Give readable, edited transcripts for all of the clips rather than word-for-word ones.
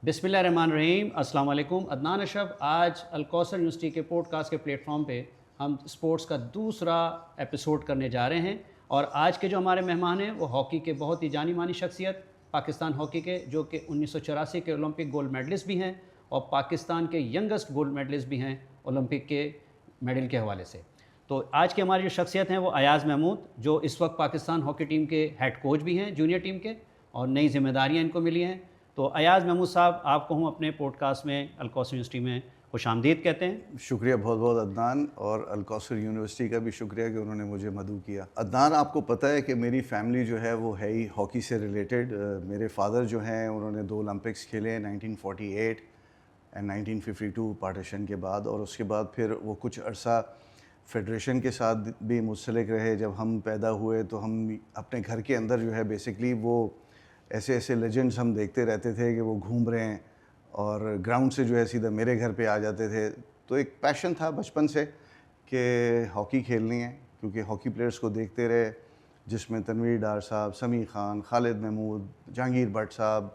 بسم اللہ الرحمن الرحیم. السلام علیکم. عدنان اشرف. آج الکوثر یونیورسٹی کے پوڈ کاسٹ کے پلیٹ فارم پہ ہم اسپورٹس کا دوسرا ایپیسوڈ کرنے جا رہے ہیں، اور آج کے جو ہمارے مہمان ہیں وہ ہاکی کے بہت ہی جانی مانی شخصیت، پاکستان ہاکی کے، جو کہ 1984 کے اولمپک گولڈ میڈلسٹ بھی ہیں اور پاکستان کے ینگسٹ گولڈ میڈلسٹ بھی ہیں اولمپک کے میڈل کے حوالے سے. تو آج کے ہماری جو شخصیت ہیں وہ ایاز محمود، جو اس وقت پاکستان ہاکی ٹیم کے ہیڈ کوچ بھی ہیں جونیئر ٹیم کے، اور نئی ذمہ داریاں ان کو ملی ہیں. تو ایاز محمود صاحب، آپ کو ہم اپنے پوڈ کاسٹ میں الکوثر یونیورسٹی میں خوش آمدید کہتے ہیں. شکریہ بہت بہت عدنان، اور الکوثر یونیورسٹی کا بھی شکریہ کہ انہوں نے مجھے مدعو کیا. عدنان، آپ کو پتہ ہے کہ میری فیملی جو ہے وہ ہے ہی ہاکی سے ریلیٹڈ. میرے فادر جو ہیں انہوں نے 2 اولمپکس کھیلے، 1948 اینڈ 1952 پارٹیشن کے بعد، اور اس کے بعد پھر وہ کچھ عرصہ فیڈریشن کے ساتھ بھی منسلک رہے. جب ہم پیدا ہوئے تو ہم اپنے گھر کے اندر جو ہے بیسکلی وہ ایسے لیجنڈز ہم دیکھتے رہتے تھے کہ وہ گھوم رہے ہیں، اور گراؤنڈ سے جو ہے سیدھا میرے گھر پہ آ جاتے تھے. تو ایک پیشن تھا بچپن سے کہ ہاکی کھیلنی ہے، کیونکہ ہاکی پلیئرز کو دیکھتے رہے، جس میں تنویر ڈار صاحب، سمیع خان، خالد محمود، جہانگیر بٹ صاحب،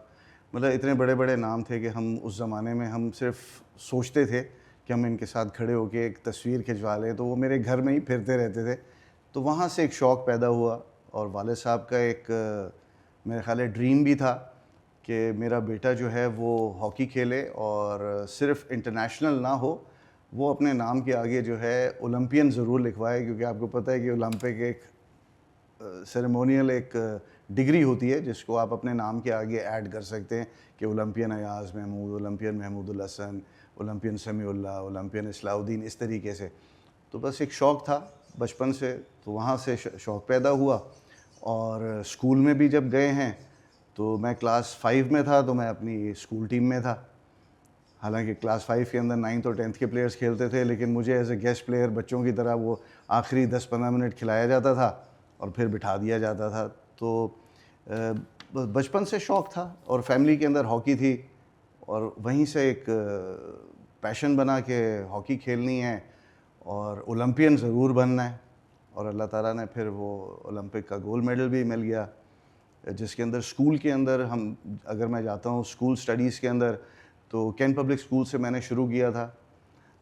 مطلب اتنے بڑے بڑے نام تھے کہ ہم اس زمانے میں ہم صرف سوچتے تھے کہ ہم ان کے ساتھ کھڑے ہو کے ایک تصویر کھنچوا لیں. تو وہ میرے گھر میں ہی پھرتے رہتے تھے. تو وہاں سے ایک شوق پیدا ہوا، اور والد صاحب کا ایک میرے خیال ہے ڈریم بھی تھا کہ میرا بیٹا جو ہے وہ ہاکی کھیلے، اور صرف انٹرنیشنل نہ ہو، وہ اپنے نام کے آگے جو ہے اولمپین ضرور لکھوائے. کیونکہ آپ کو پتہ ہے کہ اولمپک ایک سیریمونیل ایک ڈگری ہوتی ہے جس کو آپ اپنے نام کے آگے ایڈ کر سکتے ہیں، کہ اولمپین ایاز محمود، اولمپین محمود الحسن، اولمپین سمیع اللہ، اولمپین اصلاح الدین، اس طریقے سے. تو بس ایک شوق تھا بچپن سے، تو وہاں سے شوق پیدا ہوا. اور اسکول میں بھی جب گئے ہیں تو میں کلاس 5 میں تھا تو میں اپنی اسکول ٹیم میں تھا. حالانکہ کلاس 5 کے اندر 9th اور 10th کے پلیئرز کھیلتے تھے، لیکن مجھے ایز اے گیسٹ پلیئر بچوں کی طرح وہ آخری 10-15 منٹ کھلایا جاتا تھا اور پھر بٹھا دیا جاتا تھا. تو بچپن سے شوق تھا، اور فیملی کے اندر ہاکی تھی، اور وہیں سے ایک پیشن بنا کہ ہاکی کھیلنی ہے اور اولمپین ضرور بننا ہے. اور اللہ تعالیٰ نے پھر وہ اولمپک کا گولڈ میڈل بھی مل گیا، جس کے اندر اسکول کے اندر اگر میں جاتا ہوں اسکول اسٹڈیز کے اندر، تو کینٹ پبلک اسکول سے میں نے شروع کیا تھا.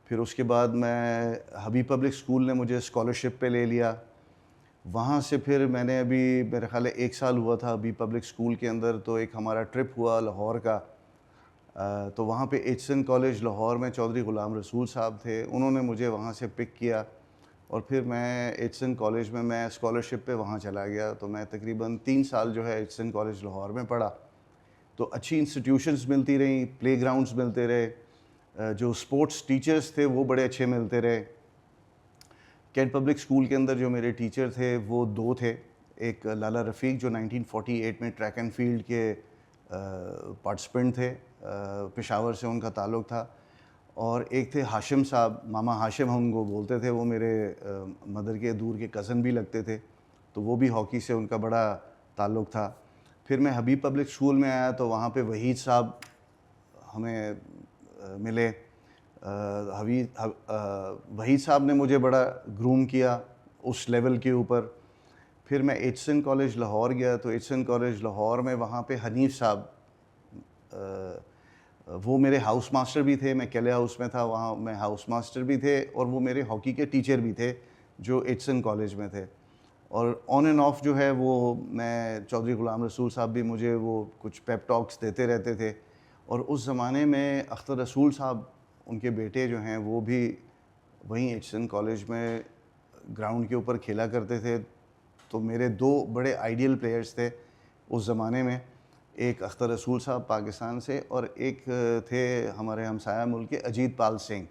پھر اس کے بعد میں حبیب پبلک اسکول نے مجھے اسکالرشپ پہ لے لیا. وہاں سے پھر میں نے ابھی میرے خیال ہے 1 سال ہوا تھا حبیب پبلک اسکول کے اندر، تو ایک ہمارا ٹرپ ہوا لاہور کا. تو وہاں پہ ایچسن کالج لاہور میں چودھری غلام رسول صاحب تھے، انہوں نے مجھے وہاں سے پک کیا، اور پھر میں ایچسن کالج میں اسکالرشپ پہ وہاں چلا گیا. تو میں تقریباً 3 سال جو ہے ایچسن کالج لاہور میں پڑھا. تو اچھی انسٹیٹیوشنز ملتی رہیں، پلے گراؤنڈز ملتے رہے، جو اسپورٹس ٹیچرز تھے وہ بڑے اچھے ملتے رہے. کینٹ پبلک اسکول کے اندر جو میرے ٹیچر تھے وہ 2 تھے. ایک لالا رفیق جو 1948 میں ٹریک اینڈ فیلڈ کے پارٹیسپینٹ تھے، پشاور سے ان کا تعلق تھا. اور ایک تھے ہاشم صاحب، ماما ہاشم ہم ان کو بولتے تھے، وہ میرے مدر کے دور کے کزن بھی لگتے تھے. تو وہ بھی ہاکی سے ان کا بڑا تعلق تھا. پھر میں حبیب پبلک اسکول میں آیا تو وہاں پہ وحید صاحب ہمیں ملے. وحید صاحب نے مجھے بڑا گروم کیا اس لیول کے اوپر. پھر میں ایچسن کالج لاہور گیا، تو ایچسن کالج لاہور میں وہاں پہ حنیف صاحب، وہ میرے ہاؤس ماسٹر بھی تھے. میں کیلے ہاؤس میں تھا، وہاں میں ہاؤس ماسٹر بھی تھے، اور وہ میرے ہاکی کے ٹیچر بھی تھے جو ایچسن کالج میں تھے. اور آن اینڈ آف جو ہے وہ میں چودھری غلام رسول صاحب بھی مجھے وہ کچھ پیپ ٹاکس دیتے رہتے تھے. اور اس زمانے میں اختر رسول صاحب، ان کے بیٹے جو ہیں وہ بھی وہیں ایچسن کالج میں گراؤنڈ کے اوپر کھیلا کرتے تھے. تو میرے 2 بڑے آئیڈیل پلیئرز تھے اس زمانے میں، ایک اختر رسول صاحب پاکستان سے، اور ایک تھے ہمارے ہمسایہ ملک کے اجیت پال سنگھ.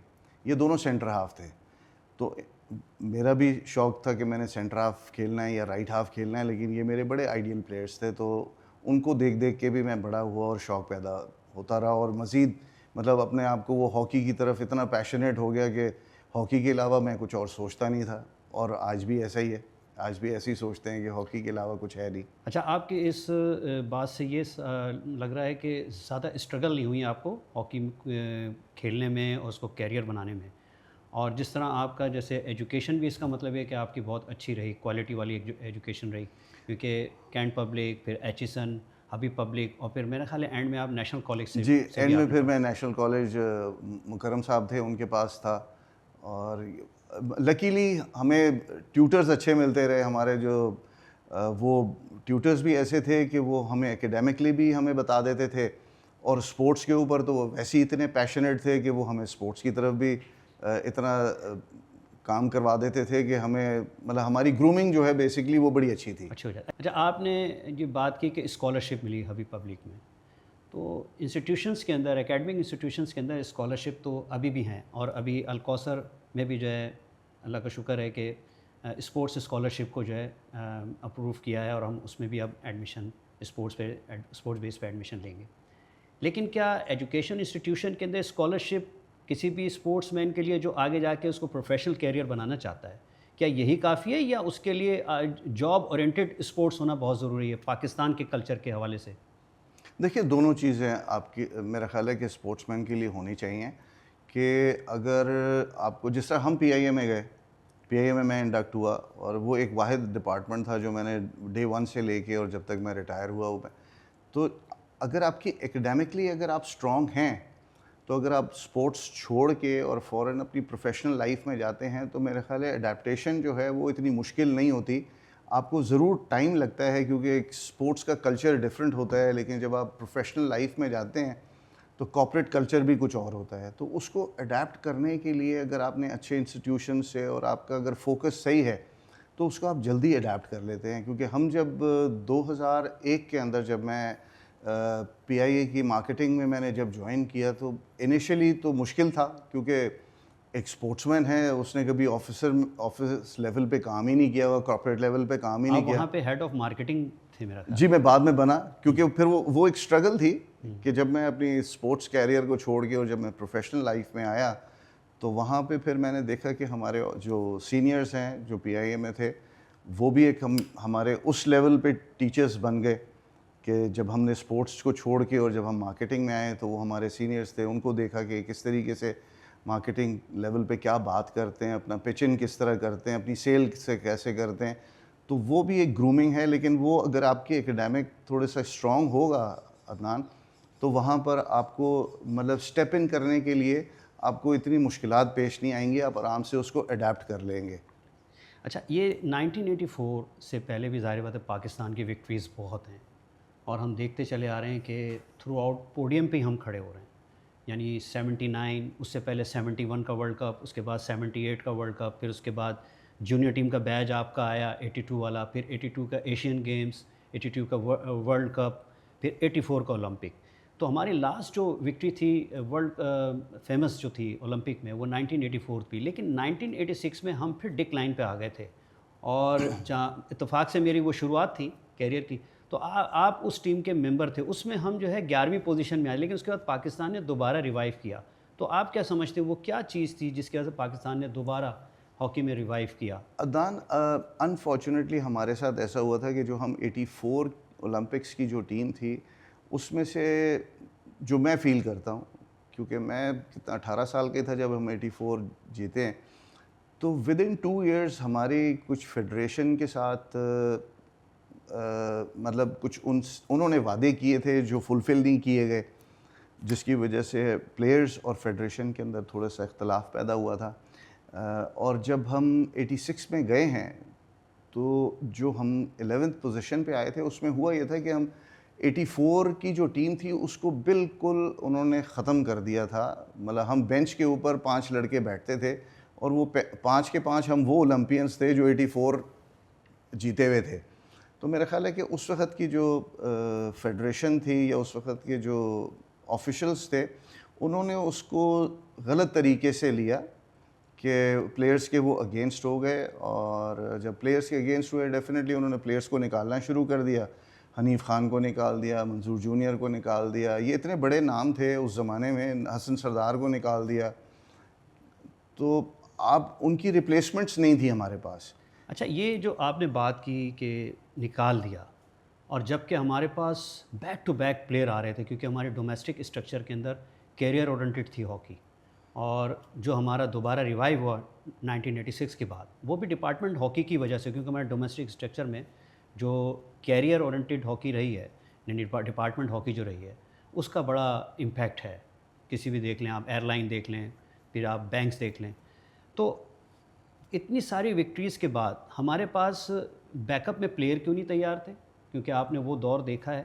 یہ دونوں سینٹر ہاف تھے. تو میرا بھی شوق تھا کہ میں نے سینٹر ہاف کھیلنا ہے یا رائٹ ہاف کھیلنا ہے، لیکن یہ میرے بڑے آئیڈیل پلیئرز تھے. تو ان کو دیکھ دیکھ کے بھی میں بڑا ہوا اور شوق پیدا ہوتا رہا، اور مزید مطلب اپنے آپ کو وہ ہاکی کی طرف اتنا پیشنیٹ ہو گیا کہ ہاکی کے علاوہ میں کچھ اور سوچتا نہیں تھا. اور آج بھی ایسا ہی ہے، آج بھی ایسے ہی سوچتے ہیں کہ ہاکی کے علاوہ کچھ ہے نہیں. اچھا، آپ کی اس بات سے یہ لگ رہا ہے کہ زیادہ اسٹرگل نہیں ہوئی آپ کو ہاکی کھیلنے میں اور اس کو کیریئر بنانے میں. اور جس طرح آپ کا جیسے ایجوکیشن بھی، اس کا مطلب ہے کہ آپ کی بہت اچھی رہی، کوالٹی والی ایجوکیشن رہی، کیونکہ کینٹ پبلک، پھر ایچسن، حبیب پبلک اور پھر میرا خیال ہے اینڈ میں آپ نیشنل کالج سے جی اینڈ میں پھر میں نیشنل کالج مکرم صاحب تھے ان کے پاس تھا. اور لکیلی ہمیں ٹیوٹرز اچھے ملتے رہے ہمارے جو وہ ٹیوٹرز بھی ایسے تھے کہ وہ ہمیں اکیڈیمکلی بھی ہمیں بتا دیتے تھے اور اسپورٹس کے اوپر تو وہ ویسے ہی اتنے پیشنیٹ تھے کہ وہ ہمیں اسپورٹس کی طرف بھی اتنا کام کروا دیتے تھے کہ ہمیں مطلب ہماری گرومنگ جو ہے بیسکلی وہ بڑی اچھی تھی. اچھا ہو جاتا ہے. اچھا آپ نے یہ بات کی کہ اسکالرشپ ملی حبیب پبلک میں, تو انسٹیٹیوشنس کے اندر اکیڈمک انسٹیٹیوشنس کے اندر اسکالرشپ تو ابھی بھی ہیں, اور ابھی الکوثر میں بھی جو ہے اللہ کا شکر ہے کہ اسپورٹس اسکالرشپ کو جو ہے اپروو کیا ہے, اور ہم اس میں بھی اب ایڈمیشن اسپورٹس بیس پہ ایڈمیشن لیں گے. لیکن کیا ایجوکیشن انسٹیٹیوشن کے اندر اسکالرشپ کسی بھی اسپورٹس مین کے لیے جو آگے جا کے اس کو پروفیشنل کیریئر بنانا چاہتا ہے, کیا یہی کافی ہے یا اس کے لیے جاب اورینٹڈ اسپورٹس ہونا بہت ضروری ہے پاکستان کے کلچر کے حوالے سے؟ دیکھیے دونوں چیزیں آپ کی میرا خیال ہے کہ اسپورٹس مین کے لیے ہونی چاہیے. کہ اگر آپ کو جس طرح ہم پی آئی اے میں گئے, پی آئی اے میں انڈکٹ ہوا, اور وہ ایک واحد ڈپارٹمنٹ تھا جو میں نے ڈے 1 سے لے کے اور جب تک میں ریٹائر ہوا ہوں, تو اگر آپ کی ایکڈیمکلی اگر آپ اسٹرانگ ہیں تو اگر آپ اسپورٹس چھوڑ کے اور فوراً اپنی پروفیشنل لائف میں جاتے ہیں تو میرا خیال ہے اڈیپٹیشن جو ہے وہ اتنی مشکل نہیں ہوتی. آپ کو ضرور ٹائم لگتا ہے کیونکہ ایک اسپورٹس کا کلچر ڈفرینٹ ہوتا ہے, لیکن جب آپ پروفیشنل لائف میں جاتے ہیں تو کارپوریٹ کلچر بھی کچھ اور ہوتا ہے. تو اس کو اڈیپٹ کرنے کے لیے اگر آپ نے اچھے انسٹیٹیوشن سے اور آپ کا اگر فوکس صحیح ہے تو اس کو آپ جلدی اڈیپٹ کر لیتے ہیں. کیونکہ ہم جب 2001 کے اندر جب میں پی آئی اے کی مارکیٹنگ میں نے جب جوائن کیا تو انیشلی تو مشکل تھا, کیونکہ ایک اسپورٹس مین ہے, اس نے کبھی آفس لیول پہ کام ہی نہیں کیا ہوا, کارپوریٹ لیول پہ کام ہی نہیں کیا. وہاں پہ ہیڈ آف مارکیٹنگ تھے میرا خیال؟ جی میں بعد میں بنا, کیونکہ پھر وہ ایک اسٹرگل تھی کہ جب میں اپنی اسپورٹس کیریئر کو چھوڑ کے اور جب میں پروفیشنل لائف میں آیا تو وہاں پہ پھر میں نے دیکھا کہ ہمارے جو سینئرز ہیں جو پی آئی اے میں تھے وہ بھی ایک ہمارے اس لیول پہ ٹیچرز بن گئے کہ جب ہم نے اسپورٹس کو چھوڑ کے اور جب ہم مارکیٹنگ میں آئے تو وہ ہمارے سینئرز تھے, ان کو دیکھا کہ کس طریقے سے مارکیٹنگ لیول پہ کیا بات کرتے ہیں, اپنا پچنگ کس طرح کرتے ہیں, اپنی سیل سے کیسے کرتے ہیں. تو وہ بھی ایک گرومنگ ہے, لیکن وہ اگر آپ کی ایکڈیمک تھوڑا سا اسٹرانگ ہوگا عدنان, تو وہاں پر آپ کو مطلب اسٹیپ ان کرنے کے لیے آپ کو اتنی مشکلات پیش نہیں آئیں گی, آپ آرام سے اس کو اڈیپٹ کر لیں گے. اچھا یہ 1984 سے پہلے بھی ظاہر بات ہے پاکستان کی وکٹریز بہت ہیں, اور ہم دیکھتے چلے آ رہے ہیں کہ تھرو آؤٹ پوڈیم پہ ہی ہم کھڑے ہو رہے ہیں. یعنی 79, اس سے پہلے 71 کا ورلڈ کپ, اس کے بعد 78 کا ورلڈ کپ, پھر اس کے بعد جونیئر ٹیم کا بیج آپ کا آیا 82 والا, پھر 82 کا ایشین گیمز, 82 کا ورلڈ کپ, پھر 84 کا اولمپک. تو ہماری لاسٹ جو وکٹری تھی ورلڈ فیمس جو تھی اولمپک میں وہ 1984 تھی, لیکن 1986 میں ہم پھر ڈکلائن پہ آ گئے تھے. اور جہاں اتفاق سے میری وہ شروعات تھی کیریئر کی, تو آپ اس ٹیم کے ممبر تھے, اس میں ہم جو ہے 11ویں پوزیشن میں آئے, لیکن اس کے بعد پاکستان نے دوبارہ ریوائیو کیا. تو آپ کیا سمجھتے ہیں وہ کیا چیز تھی جس کی وجہ سے پاکستان نے دوبارہ ہاکی میں ریوائیو کیا؟ عدنان انفارچونیٹلی ہمارے ساتھ ایسا ہوا تھا کہ جو ہم 84 اولمپکس کی جو ٹیم تھی اس میں سے جو میں فیل کرتا ہوں, کیونکہ میں کتنا 18 سال کے تھا جب ہم 84 جیتے ہیں, تو ود ان 2 ایئرس ہماری کچھ فیڈریشن کے ساتھ مطلب کچھ انہوں نے وعدے کیے تھے جو فلفل نہیں کیے گئے, جس کی وجہ سے پلیئرز اور فیڈریشن کے اندر تھوڑا سا اختلاف پیدا ہوا تھا. اور جب ہم 86 میں گئے ہیں تو جو ہم 11ویں پوزیشن پہ آئے تھے اس میں ہوا یہ تھا کہ ہم 84 کی جو ٹیم تھی اس کو بالکل انہوں نے ختم کر دیا تھا. مطلب ہم بینچ کے اوپر 5 لڑکے بیٹھتے تھے اور وہ 5 کے 5 ہم وہ اولمپئنس تھے جو 84 جیتے ہوئے تھے. تو میرا خیال ہے کہ اس وقت کی جو فیڈریشن تھی یا اس وقت کے جو آفیشلز تھے انہوں نے اس کو غلط طریقے سے لیا کہ پلیئرز کے وہ اگینسٹ ہو گئے, اور جب پلیئرز کے اگینسٹ ہوئے ڈیفینیٹلی انہوں نے پلیئرز کو نکالنا شروع کر دیا. حنیف خان کو نکال دیا, منظور جونیئر کو نکال دیا, یہ اتنے بڑے نام تھے اس زمانے میں, حسن سردار کو نکال دیا. تو آپ ان کی ریپلیسمنٹس نہیں تھی ہمارے پاس. اچھا یہ جو آپ نے بات کی کہ نکال دیا, اور جب کہ ہمارے پاس بیک ٹو بیک پلیئر آ رہے تھے کیونکہ ہمارے ڈومیسٹک اسٹرکچر کے اندر کیریئر اورینٹڈ تھی ہاکی, اور جو ہمارا دوبارہ ریوائیو ہوا 1986 کے بعد وہ بھی ڈپارٹمنٹ ہاکی کی وجہ سے, کیونکہ ہمارے ڈومیسٹک اسٹرکچر میں جو کیریئر اورینٹڈ ہاکی رہی ہے یعنی ڈپارٹمنٹ ہاکی جو رہی ہے اس کا بڑا امپیکٹ ہے. کسی بھی دیکھ لیں آپ, ایئر لائن دیکھ لیں, پھر آپ بینکس دیکھ لیں. تو اتنی ساری وکٹریز کے بعد ہمارے پاس بیک اپ میں پلیئر کیوں نہیں تیار تھے؟ کیونکہ آپ نے وہ دور دیکھا ہے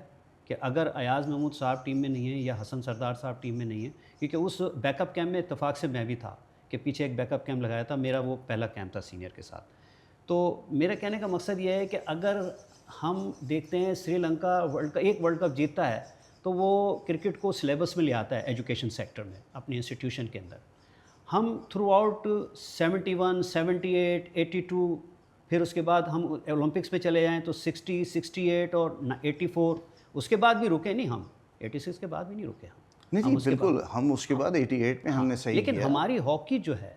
کہ اگر ایاز محمود صاحب ٹیم میں نہیں ہیں یا حسن سردار صاحب ٹیم میں نہیں ہیں, کیونکہ اس بیک اپ کیمپ میں اتفاق سے میں بھی تھا کہ پیچھے ایک بیک اپ کیمپ لگایا تھا, میرا وہ پہلا کیمپ تھا سینئر کے ساتھ. تو میرا کہنے کا مقصد یہ ہے کہ اگر ہم دیکھتے ہیں سری لنکا ایک ورلڈ کپ جیتتا ہے تو وہ کرکٹ کو سلیبس میں لے آتا ہے ایجوکیشن سیکٹر میں اپنی انسٹیٹیوشن کے اندر. ہم تھرو آؤٹ 71, 78, 82, پھر اس کے بعد ہم اولمپکس میں چلے جائیں تو 60, 68 اور 84, اس کے بعد بھی رکے نہیں ہم, 86 کے بعد بھی نہیں رکے ہم. نہیں جی بالکل, ہم اس کے بعد 88 میں ہم نے صحیح لیکن ہماری ہاکی جو ہے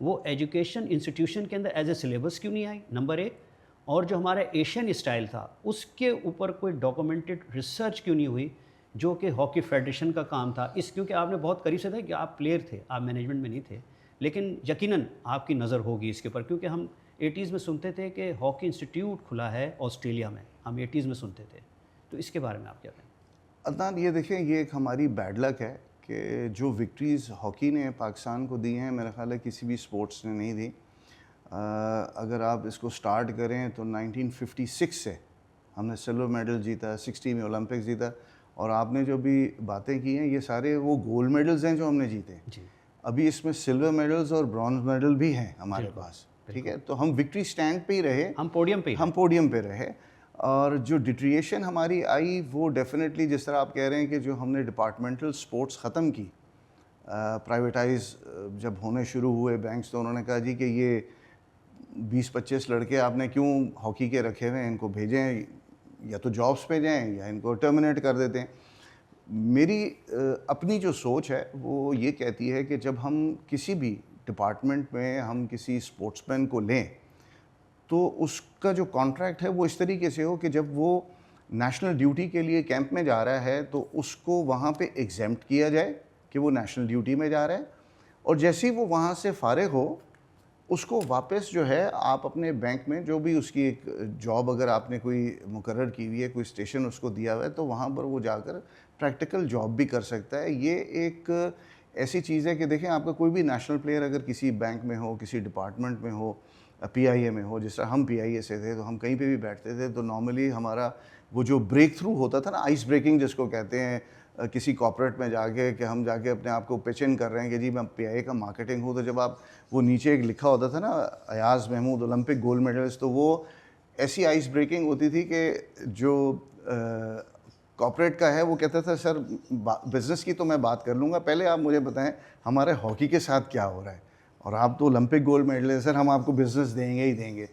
وہ ایجوکیشن انسٹیٹیوشن کے اندر ایز اے سلیبس کیوں نہیں آئی, نمبر ایک. اور جو ہمارا ایشین اسٹائل تھا اس کے اوپر کوئی ڈاکومنٹڈ ریسرچ کیوں نہیں ہوئی, جو کہ ہاکی فیڈریشن کا کام تھا. کیونکہ آپ نے بہت قریب سے تھا کہ آپ پلیئر تھے, آپ مینجمنٹ میں نہیں تھے, لیکن یقیناً آپ کی نظر ہوگی اس کے اوپر, کیونکہ ہم 80s میں سنتے تھے کہ ہاکی انسٹیٹیوٹ کھلا ہے آسٹریلیا میں, ہم 80s میں سنتے تھے. تو اس کے بارے میں آپ کیا کہیں؟ عدنان یہ دیکھیں, یہ ایک ہماری بیڈ لک ہے کہ جو وکٹریز ہاکی نے پاکستان کو دی ہیں میرا خیال ہے کسی بھی سپورٹس نے نہیں دی. اگر آپ اس کو سٹارٹ کریں تو 1956 سے ہم نے سلور میڈل جیتا, 60 میں اولمپکس جیتا, اور آپ نے جو بھی باتیں کی ہیں یہ سارے وہ گولڈ میڈلز ہیں جو ہم نے جیتے. ابھی اس میں سلور میڈلز اور برونز میڈل بھی ہیں ہمارے پاس, ٹھیک ہے. تو ہم وکٹری سٹینڈ پہ ہی رہے, ہم پوڈیم پہ رہے. اور جو ڈیٹریشن ہماری آئی وہ ڈیفینیٹلی جس طرح آپ کہہ رہے ہیں کہ جو ہم نے ڈپارٹمنٹل سپورٹس ختم کی, پرائیویٹائز جب ہونے شروع ہوئے بینکس, تو انہوں نے کہا جی کہ یہ 20-25 لڑکے آپ نے کیوں ہاکی کے رکھے ہوئے ہیں, ان کو بھیجیں یا تو جابس پہ جائیں یا ان کو ٹرمینیٹ کر دیتے ہیں. میری اپنی جو سوچ ہے وہ یہ کہتی ہے کہ جب ہم کسی بھی ڈپارٹمنٹ میں ہم کسی اسپورٹس مین کو لیں تو اس کا جو کانٹریکٹ ہے وہ اس طریقے سے ہو کہ جب وہ نیشنل ڈیوٹی کے لیے کیمپ میں جا رہا ہے تو اس کو وہاں پہ ایگزیمپٹ کیا جائے کہ وہ نیشنل ڈیوٹی میں جا رہا ہے, اور جیسے ہی وہ وہاں سے فارغ ہو اس کو واپس جو ہے آپ اپنے بینک میں جو بھی اس کی ایک جاب اگر آپ نے کوئی مقرر کی ہوئی ہے, کوئی اسٹیشن اس کو دیا ہوا ہے, تو وہاں پر وہ جا کر پریکٹیکل جاب بھی کر سکتا ہے. یہ ایک ایسی چیز ہے کہ دیکھیں آپ کا کوئی بھی نیشنل پلیئر اگر کسی بینک میں ہو, کسی ڈپارٹمنٹ میں ہو, پی آئی اے میں ہو, جس طرح ہم پی آئی اے سے تھے تو ہم کہیں پہ بھی بیٹھتے تھے تو نارملی ہمارا وہ جو بریک تھرو ہوتا تھا نا, آئس بریکنگ جس کو کہتے ہیں, کسی کارپوریٹ میں جا کے کہ ہم جا کے اپنے آپ کو پیچ ان کر رہے ہیں کہ جی میں پی آئی اے کا مارکیٹنگ ہوں, تو جب آپ وہ نیچے ایک لکھا ہوتا تھا نا Ayaz Mahmood Olympic gold medallist, تو وہ ایسی آئس بریکنگ ہوتی تھی کہ جو کارپوریٹ کا ہے وہ کہتا تھا سر بزنس کی تو میں بات کر لوں گا, پہلے آپ مجھے بتائیں ہمارے ہاکی کے ساتھ کیا ہو رہا ہے, اور آپ تو اولمپک گولڈ میڈل ہے سر, ہم آپ کو بزنس دیں گے ہی دیں گے.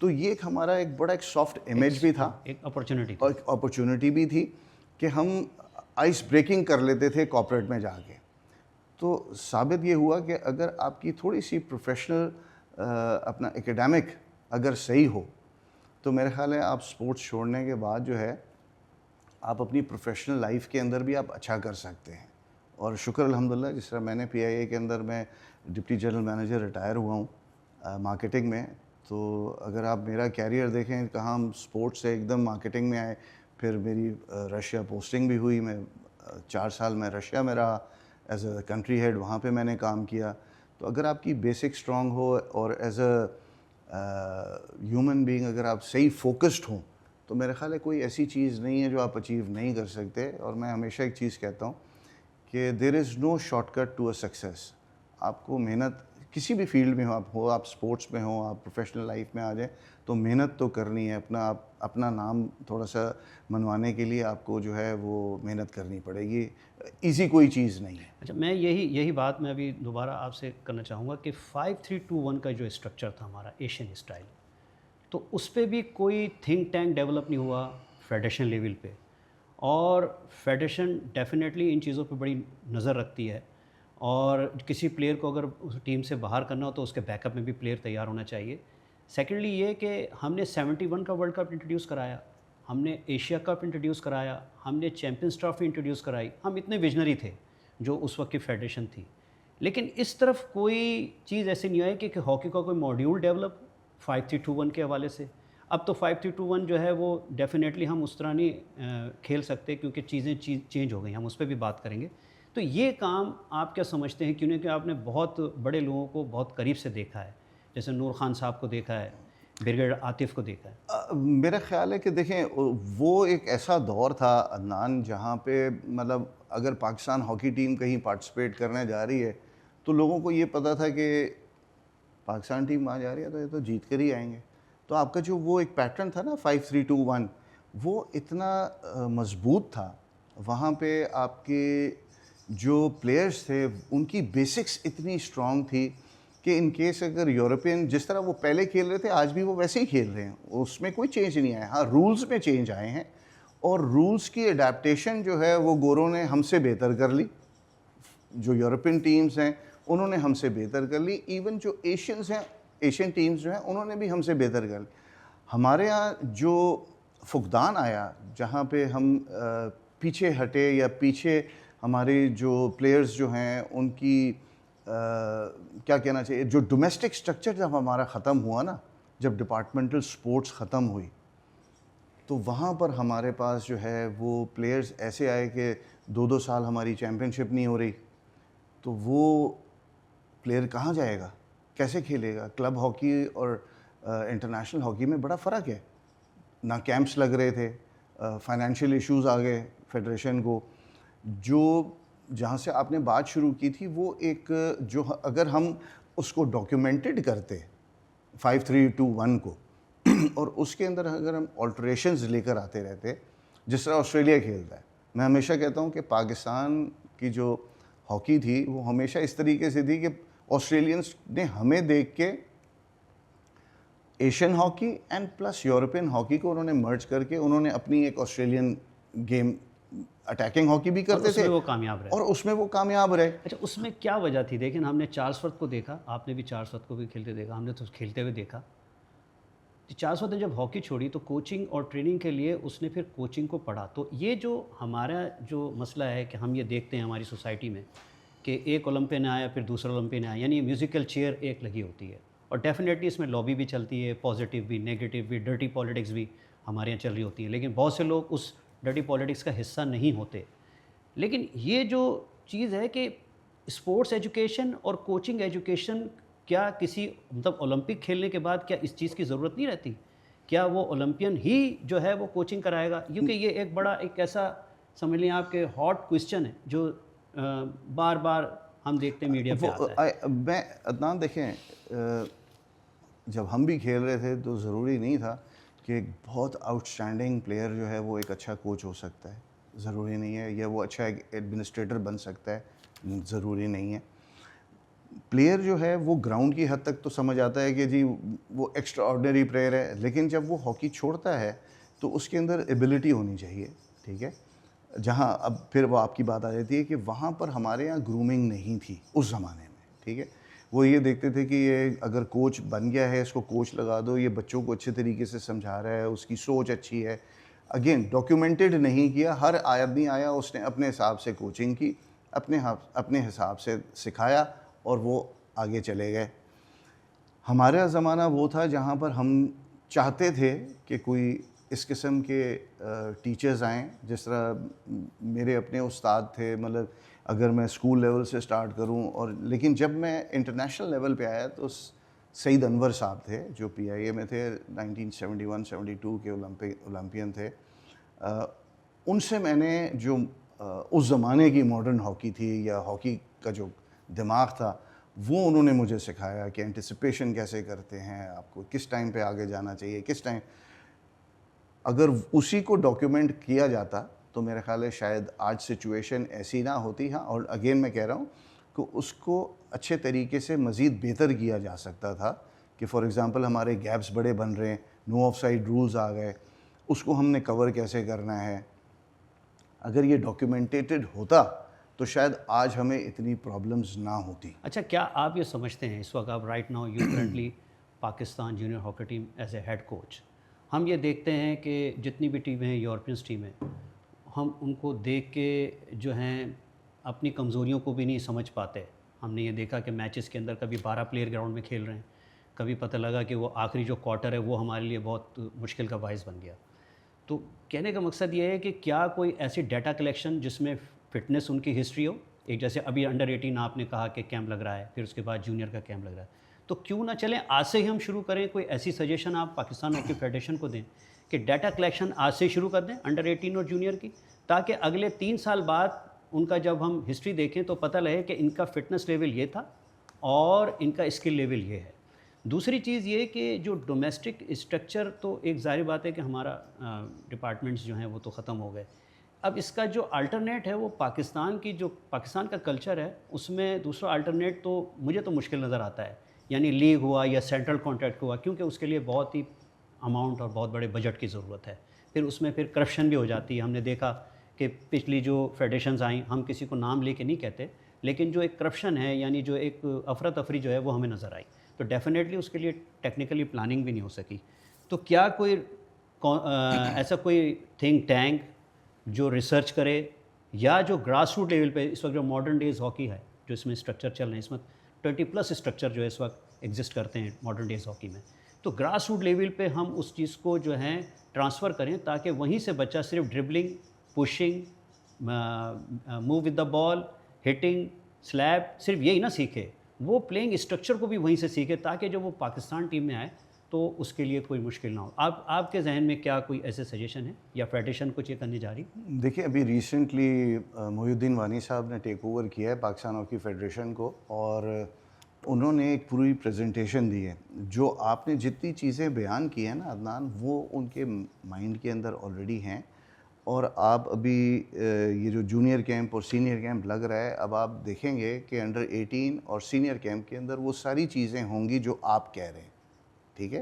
تو یہ ایک ہمارا ایک بڑا ایک سافٹ امیج بھی تھا, ایک اپرچونٹی اور ایک اپرچونٹی بھی تھی کہ ہم آئس بریکنگ کر لیتے تھے کارپوریٹ میں جا کے. تو ثابت یہ ہوا کہ اگر آپ کی تھوڑی سی پروفیشنل اپنا اکیڈیمک اگر صحیح ہو تو میرے خیال ہے آپ سپورٹس چھوڑنے کے بعد جو ہے آپ اپنی پروفیشنل لائف کے اندر بھی آپ اچھا کر سکتے ہیں. اور شکر الحمدللہ, جس طرح میں نے پی آئی اے کے اندر میں ڈپٹی جنرل مینیجر ریٹائر ہوا ہوں مارکیٹنگ میں, تو اگر آپ میرا کیریئر دیکھیں کہاں ہم سپورٹس سے ایک دم مارکیٹنگ میں آئے, پھر میری رشیا پوسٹنگ بھی ہوئی, میں 4 سال میں رشیا میں رہا ایز اے کنٹری ہیڈ, وہاں پہ میں نے کام کیا. تو اگر آپ کی بیسک اسٹرانگ ہو اور ایز اے ہیومن بینگ اگر آپ صحیح فوکسڈ ہوں تو میرے خیال ہے کوئی ایسی چیز نہیں ہے جو آپ اچیو نہیں کر سکتے. اور میں ہمیشہ ایک چیز کہتا ہوں کہ there is no short cut to a success. آپ کو محنت کسی بھی فیلڈ میں آپ سپورٹس میں ہوں, آپ پروفیشنل لائف میں آ جائیں تو محنت تو کرنی ہے. اپنا نام تھوڑا سا منوانے کے لیے آپ کو جو ہے وہ محنت کرنی پڑے گی, ایزی کوئی چیز نہیں ہے. اچھا, میں یہی بات میں ابھی دوبارہ آپ سے کرنا چاہوں گا کہ 5-3-2-1 کا جو اسٹرکچر تھا ہمارا ایشین اسٹائل, تو اس پہ بھی کوئی تھنک ٹینک ڈیولپ نہیں ہوا فیڈریشن لیول پہ. اور فیڈریشن ڈیفینیٹلی ان چیزوں پہ بڑی نظر رکھتی ہے, اور کسی پلیئر کو اگر اس ٹیم سے باہر کرنا ہو تو اس کے بیک اپ میں بھی پلیئر تیار ہونا چاہیے. سیکنڈلی یہ کہ ہم نے 71 کا ورلڈ کپ انٹروڈیوس کرایا, ہم نے ایشیا کپ انٹروڈیوس کرایا, ہم نے چیمپئنز ٹرافی انٹروڈیوس کرائی. ہم اتنے ویژنری تھے جو اس وقت کی فیڈریشن تھی, لیکن اس طرف کوئی چیز ایسی نہیں آئی کہ ہاکی کا کوئی ماڈیول ڈیولپ 5-3-2-1 کے حوالے سے. اب تو 5-3-2-1 جو ہے وہ ڈیفینیٹلی ہم اس طرح نہیں کھیل سکتے کیونکہ چیزیں چینج ہو گئی، ہم اس پہ بھی بات کریں گے. تو یہ کام آپ کیا سمجھتے ہیں، کیونکہ آپ نے بہت بڑے لوگوں کو بہت قریب سے دیکھا ہے، جیسے نور خان صاحب کو دیکھا ہے، بریگیڈیئر عاطف کو دیکھا ہے. میرا خیال ہے کہ دیکھیں وہ ایک ایسا دور تھا عدنان جہاں پہ مطلب اگر پاکستان ہاکی ٹیم کہیں پارٹیسپیٹ کرنے جا رہی ہے تو لوگوں کو یہ پتہ تھا کہ پاکستان ٹیم وہاں جا رہی ہے تو یہ تو جیت کر ہی آئیں گے. تو آپ کا جو وہ ایک پیٹرن تھا نا 5-3-2-1 وہ اتنا مضبوط تھا. وہاں پہ آپ کے جو پلیئرز تھے ان کی بیسکس اتنی اسٹرانگ تھی کہ ان کیس اگر یورپین جس طرح وہ پہلے کھیل رہے تھے آج بھی وہ ویسے ہی کھیل رہے ہیں, اس میں کوئی چینج نہیں آیا. ہاں رولز میں چینج آئے ہیں اور رولز کی اڈیپٹیشن جو ہے وہ گوروں نے ہم سے بہتر کر لی. جو یورپین ٹیمز ہیں انہوں نے ہم سے بہتر کر لی, ایون جو ایشینز ہیں ایشین ٹیمز جو ہیں انہوں نے بھی ہم سے بہتر کر لی. ہمارے ہاں جو فقدان آیا جہاں پہ ہم پیچھے ہٹے یا پیچھے ہمارے جو پلیئرز جو ہیں ان کی کیا کہنا چاہیے جو ڈومیسٹک سٹرکچر جب ہمارا ختم ہوا نا, جب ڈپارٹمنٹل سپورٹس ختم ہوئی تو وہاں پر ہمارے پاس جو ہے وہ پلیئرز ایسے آئے کہ 2-2 سال ہماری چیمپئن شپ نہیں ہو رہی. تو وہ پلیئر کہاں جائے گا, کیسے کھیلے گا؟ کلب ہاکی اور انٹرنیشنل ہاکی میں بڑا فرق ہے. نہ کیمپس لگ رہے تھے, فائنینشیل ایشوز آ گئے فیڈریشن کو. جو جہاں سے آپ نے بات شروع کی تھی وہ ایک جو اگر ہم اس کو ڈاکیومنٹڈ کرتے 5-3-2-1 کو اور اس کے اندر اگر ہم آلٹریشنز لے کر آتے رہتے جس طرح آسٹریلیا کھیلتا ہے. میں ہمیشہ کہتا ہوں کہ پاکستان کی جو ہاکی تھی وہ ہمیشہ اس طریقے سے تھی کہ آسٹریلینس نے ہمیں دیکھ کے Asian hockey and plus European hockey کو انہوں نے مرج کر کے انہوں نے اپنی ایک آسٹریلین گیم اٹیکنگ ہاکی بھی کرتے تھے وہ کامیاب رہے اور اس میں وہ کامیاب رہے. اچھا اس میں کیا وجہ تھی؟ دیکھیں ہم نے چارلسورتھ کو دیکھا, آپ نے بھی چارلسورتھ کو بھی کھیلتے دیکھا, ہم نے تو کھیلتے ہوئے دیکھا. چارلسورتھ نے جب ہاکی چھوڑی تو کوچنگ اور ٹریننگ کے لیے اس نے پھر کوچنگ کو پڑھا. تو یہ جو ہمارا جو مسئلہ ہے کہ ہم یہ دیکھتے ہیں ہماری سوسائٹی میں کہ ایک اولمپین آیا پھر دوسرا اولمپین آیا, یعنی میوزیکل چیئر ایک لگی ہوتی ہے اور ڈیفینیٹلی اس میں لابی بھی چلتی ہے, پازیٹیو بھی نیگیٹو بھی, ڈرٹی پالیٹکس بھی ہمارے یہاں چل رہی ہوتی ہے. لیکن بہت سے لوگ اس ڈرٹی پالیٹکس کا حصہ نہیں ہوتے. لیکن یہ جو چیز ہے کہ اسپورٹس ایجوکیشن اور کوچنگ ایجوکیشن کیا کسی مطلب اولمپک کھیلنے کے بعد کیا اس چیز کی ضرورت نہیں رہتی؟ کیا وہ اولمپین ہی جو ہے وہ کوچنگ کرائے گا؟ کیونکہ یہ ایک بڑا ایک ایسا سمجھ لیں آپ کے ہاٹ کویسچن ہے جو بار بار ہم دیکھتے ہیں میڈیا پہ آتا ہے. میں عدنان دیکھیں جب ہم بھی کھیل رہے تھے تو ضروری نہیں تھا کہ ایک بہت آؤٹ اسٹینڈنگ پلیئر جو ہے وہ ایک اچھا کوچ ہو سکتا ہے, ضروری نہیں ہے. یا وہ اچھا ایک ایڈمنسٹریٹر بن سکتا ہے, ضروری نہیں ہے. پلیئر جو ہے وہ گراؤنڈ کی حد تک تو سمجھ آتا ہے کہ جی وہ ایکسٹرا آرڈنری پلیئر ہے, لیکن جب وہ ہاکی چھوڑتا ہے تو اس کے اندر ایبلٹی ہونی چاہیے. ٹھیک ہے, جہاں اب پھر وہ آپ کی بات آ جاتی ہے کہ وہاں پر ہمارے یہاں گرومنگ نہیں تھی اس زمانے میں. ٹھیک ہے, وہ یہ دیکھتے تھے کہ یہ اگر کوچ بن گیا ہے اس کو کوچ لگا دو, یہ بچوں کو اچھے طریقے سے سمجھا رہا ہے, اس کی سوچ اچھی ہے. اگین ڈاکیومنٹڈ نہیں کیا, ہر آدمی آیا اس نے اپنے حساب سے کوچنگ کی, اپنے حساب سے سکھایا اور وہ آگے چلے گئے. ہمارا زمانہ وہ تھا جہاں پر ہم چاہتے تھے کہ کوئی اس قسم کے ٹیچرز آئیں, جس طرح میرے اپنے استاد تھے. مطلب اگر میں اسکول لیول سے سٹارٹ کروں اور لیکن جب میں انٹرنیشنل لیول پہ آیا تو سعید انور صاحب تھے جو پی آئی اے میں تھے, 1971-72 کے اولمپئن تھے. ان سے میں نے جو اس زمانے کی ماڈرن ہاکی تھی یا ہاکی کا جو دماغ تھا وہ انہوں نے مجھے سکھایا کہ اینٹیسپیشن کیسے کرتے ہیں, آپ کو کس ٹائم پہ آگے جانا چاہیے, کس ٹائم. اگر اسی کو ڈاکیومنٹ کیا جاتا تو میرا خیال ہے شاید آج سچویشن ایسی نہ ہوتی. ہاں, اور اگین میں کہہ رہا ہوں کہ اس کو اچھے طریقے سے مزید بہتر کیا جا سکتا تھا. کہ فار ایگزامپل ہمارے گیپس بڑے بن رہے ہیں, نو آف سائڈ رولز آ گئے, اس کو ہم نے کور کیسے کرنا ہے. اگر یہ ڈاکیومنٹیڈ ہوتا تو شاید آج ہمیں اتنی پرابلمز نہ ہوتی. اچھا, کیا آپ یہ سمجھتے ہیں اس وقت آپ right now you currently Pakistan junior hockey team as a head coach, ہم یہ دیکھتے ہیں کہ جتنی بھی ٹیمیں ہیں یورپینس ٹیمیں, ہم ان کو دیکھ کے جو ہیں اپنی کمزوریوں کو بھی نہیں سمجھ پاتے. ہم نے یہ دیکھا کہ میچز کے اندر کبھی 12 پلیئر گراؤنڈ میں کھیل رہے ہیں, کبھی پتہ لگا کہ وہ آخری جو کوارٹر ہے وہ ہمارے لیے بہت مشکل کا باعث بن گیا. تو کہنے کا مقصد یہ ہے کہ کیا کوئی ایسی ڈیٹا کلیکشن جس میں فٹنس ان کی ہسٹری ہو, ایک جیسے ابھی انڈر 18 آپ نے کہا کہ کیمپ لگ رہا ہے, پھر اس کے بعد جونیئر کا کیمپ لگ رہا ہے, تو کیوں نہ چلیں آج سے ہی ہم شروع کریں, کوئی ایسی سجیشن آپ پاکستان ہاکی فیڈریشن کو دیں کہ ڈیٹا کلیکشن آج سے شروع کر دیں انڈر 18 اور جونیئر کی, تاکہ اگلے 3 سال بعد ان کا جب ہم ہسٹری دیکھیں تو پتہ لگے کہ ان کا فٹنس لیول یہ تھا اور ان کا اسکل لیول یہ ہے. دوسری چیز یہ کہ جو ڈومیسٹک اسٹرکچر, تو ایک ظاہر بات ہے کہ ہمارا ڈپارٹمنٹس جو ہیں وہ تو ختم ہو گئے, اب اس کا جو الٹرنیٹ ہے وہ پاکستان کا کلچر ہے, اس میں دوسرا الٹرنیٹ تو مجھے تو مشکل نظر آتا ہے, یعنی لیگ ہوا یا سینٹرل کانٹریکٹ ہوا, کیونکہ اس کے لیے بہت ہی اماؤنٹ اور بہت بڑے بجٹ کی ضرورت ہے, پھر اس میں پھر کرپشن بھی ہو جاتی ہے. ہم نے دیکھا کہ پچھلی جو فیڈریشنز آئیں, ہم کسی کو نام لے کے نہیں کہتے, لیکن جو ایک کرپشن ہے, یعنی جو ایک افراتفری جو ہے وہ ہمیں نظر آئی, تو ڈیفینیٹلی اس کے لیے ٹیکنیکلی پلاننگ بھی نہیں ہو سکی. تو کیا کوئی ایسا کوئی تھنک ٹینک جو ریسرچ کرے, یا جو گراس روٹ لیول پہ اس وقت جو ماڈرن ڈیز ہاکی ہے, جو اس میں اسٹرکچر چل رہے ہیں, اس میں 20+ اسٹرکچر جو ہے اس وقت ایگزسٹ کرتے ہیں ماڈرن ڈیز ہاکی میں, تو گراس روٹ لیول پہ ہم اس چیز کو جو ہے ٹرانسفر کریں, تاکہ وہیں سے بچہ صرف dribbling, pushing, move with the ball, hitting, slap, صرف یہی نہ سیکھے, وہ پلینگ اسٹرکچر کو بھی وہیں سے سیکھے, تاکہ جب وہ پاکستان ٹیم میں آئے تو اس کے لیے کوئی مشکل نہ ہو. آپ کے ذہن میں کیا کوئی ایسے سجیشن ہے, یا فیڈریشن کچھ یہ کرنے جا رہی؟ دیکھیں, ابھی ریسنٹلی محی الدین وانی صاحب نے ٹیک اوور کیا ہے پاکستان ہاکی فیڈریشن کو, اور انہوں نے ایک پوری پریزنٹیشن دی ہے. جو آپ نے جتنی چیزیں بیان کی ہیں نا عدنان, وہ ان کے مائنڈ کے اندر آلریڈی ہیں. اور آپ ابھی یہ جو جونیئر کیمپ اور سینئر کیمپ لگ رہا ہے, اب آپ دیکھیں گے کہ انڈر 18 اور سینئر کیمپ کے اندر وہ ساری چیزیں ہوں گی جو آپ کہہ رہے ہیں, ٹھیک ہے.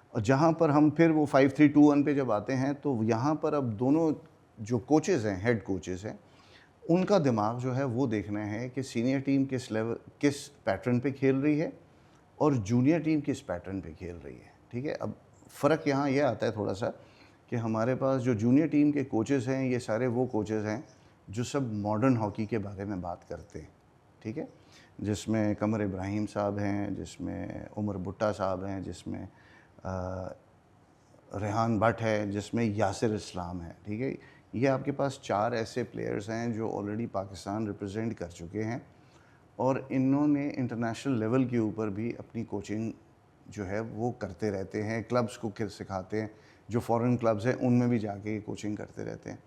اور جہاں پر ہم پھر وہ 5-3-2-1 پہ جب آتے ہیں, تو یہاں پر اب دونوں جو کوچز ہیں, ہیڈ کوچز ہیں, ان کا دماغ جو ہے وہ دیکھنا ہے کہ سینئر ٹیم کس پیٹرن پہ کھیل رہی ہے اور جونیئر ٹیم کس پیٹرن پہ کھیل رہی ہے, ٹھیک ہے. اب فرق یہاں یہ آتا ہے تھوڑا سا کہ ہمارے پاس جو جونیئر ٹیم کے کوچز ہیں, یہ سارے وہ کوچز ہیں جو سب ماڈرن ہاکی کے بارے میں بات کرتے ہیں, ٹھیک ہے, جس میں قمر ابراہیم صاحب ہیں, جس میں عمر بھٹا صاحب ہیں, جس میں ریحان بٹ ہے, جس میں یاسر اسلام ہے, ٹھیک ہے. یہ آپ کے پاس 4 ایسے پلیئرز ہیں جو آلریڈی پاکستان ریپرزینٹ کر چکے ہیں, اور انہوں نے انٹرنیشنل لیول کے اوپر بھی اپنی کوچنگ جو ہے وہ کرتے رہتے ہیں, کلبز کو سکھاتے ہیں, جو فورن کلبز ہیں ان میں بھی جا کے کوچنگ کرتے رہتے ہیں.